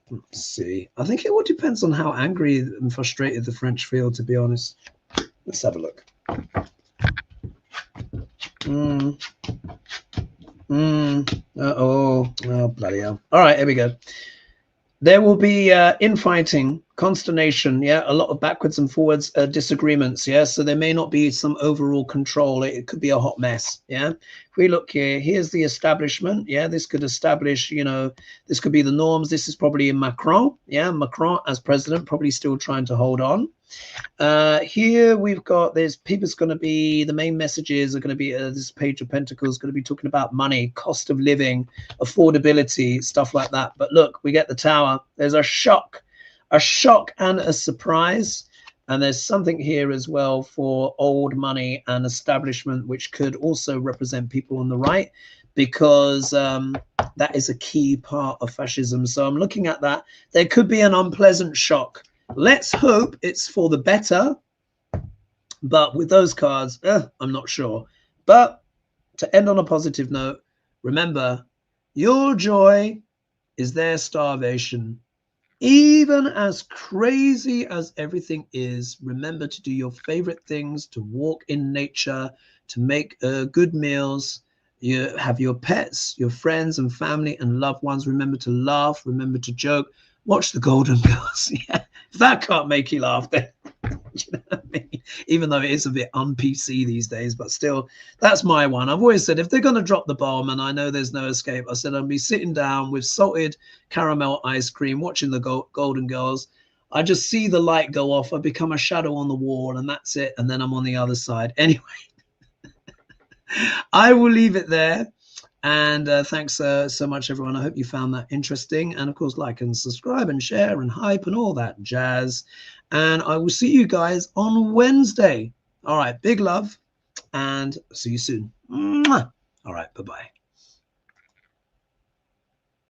Let's see. I think it all depends on how angry and frustrated the French feel, to be honest. Let's have a look. Oh, bloody hell. All right, here we go. There will be infighting, consternation, yeah, a lot of backwards and forwards disagreements, yeah, so there may not be some overall control. It could be a hot mess, yeah. If we look here, here's the establishment, yeah, this could establish, you know, this could be the norms. This is probably Macron, yeah, Macron as president, probably still trying to hold on. Here we've got, there's people's going to be, the main messages are going to be this Page of Pentacles going to be talking about money, cost of living, affordability, stuff like that. But look, we get the Tower. There's a shock and a surprise. And there's something here as well for old money and establishment, which could also represent people on the right, because that is a key part of fascism. So I'm looking at that. There could be an unpleasant shock. Let's hope it's for the better, but with those cards, I'm not sure. But to end on a positive note, remember, your joy is their starvation. Even as crazy as everything is, remember to do your favorite things, to walk in nature, to make good meals. You have your pets, your friends and family and loved ones. Remember to laugh, remember to joke. Watch the Golden Girls. Yeah, if that can't make you laugh, then you know what I mean? Even though it is a bit un-PC these days, but still, that's my one. I've always said if they're going to drop the bomb, and I know there's no escape, I said I'll be sitting down with salted caramel ice cream, watching the Golden Girls. I just see the light go off. I become a shadow on the wall, and that's it. And then I'm on the other side. Anyway, I will leave it there. And thanks so much, everyone. I hope you found that interesting. And of course, like and subscribe and share and hype and all that jazz. And I will see you guys on Wednesday. All right, big love and see you soon. Mwah. All right, bye-bye.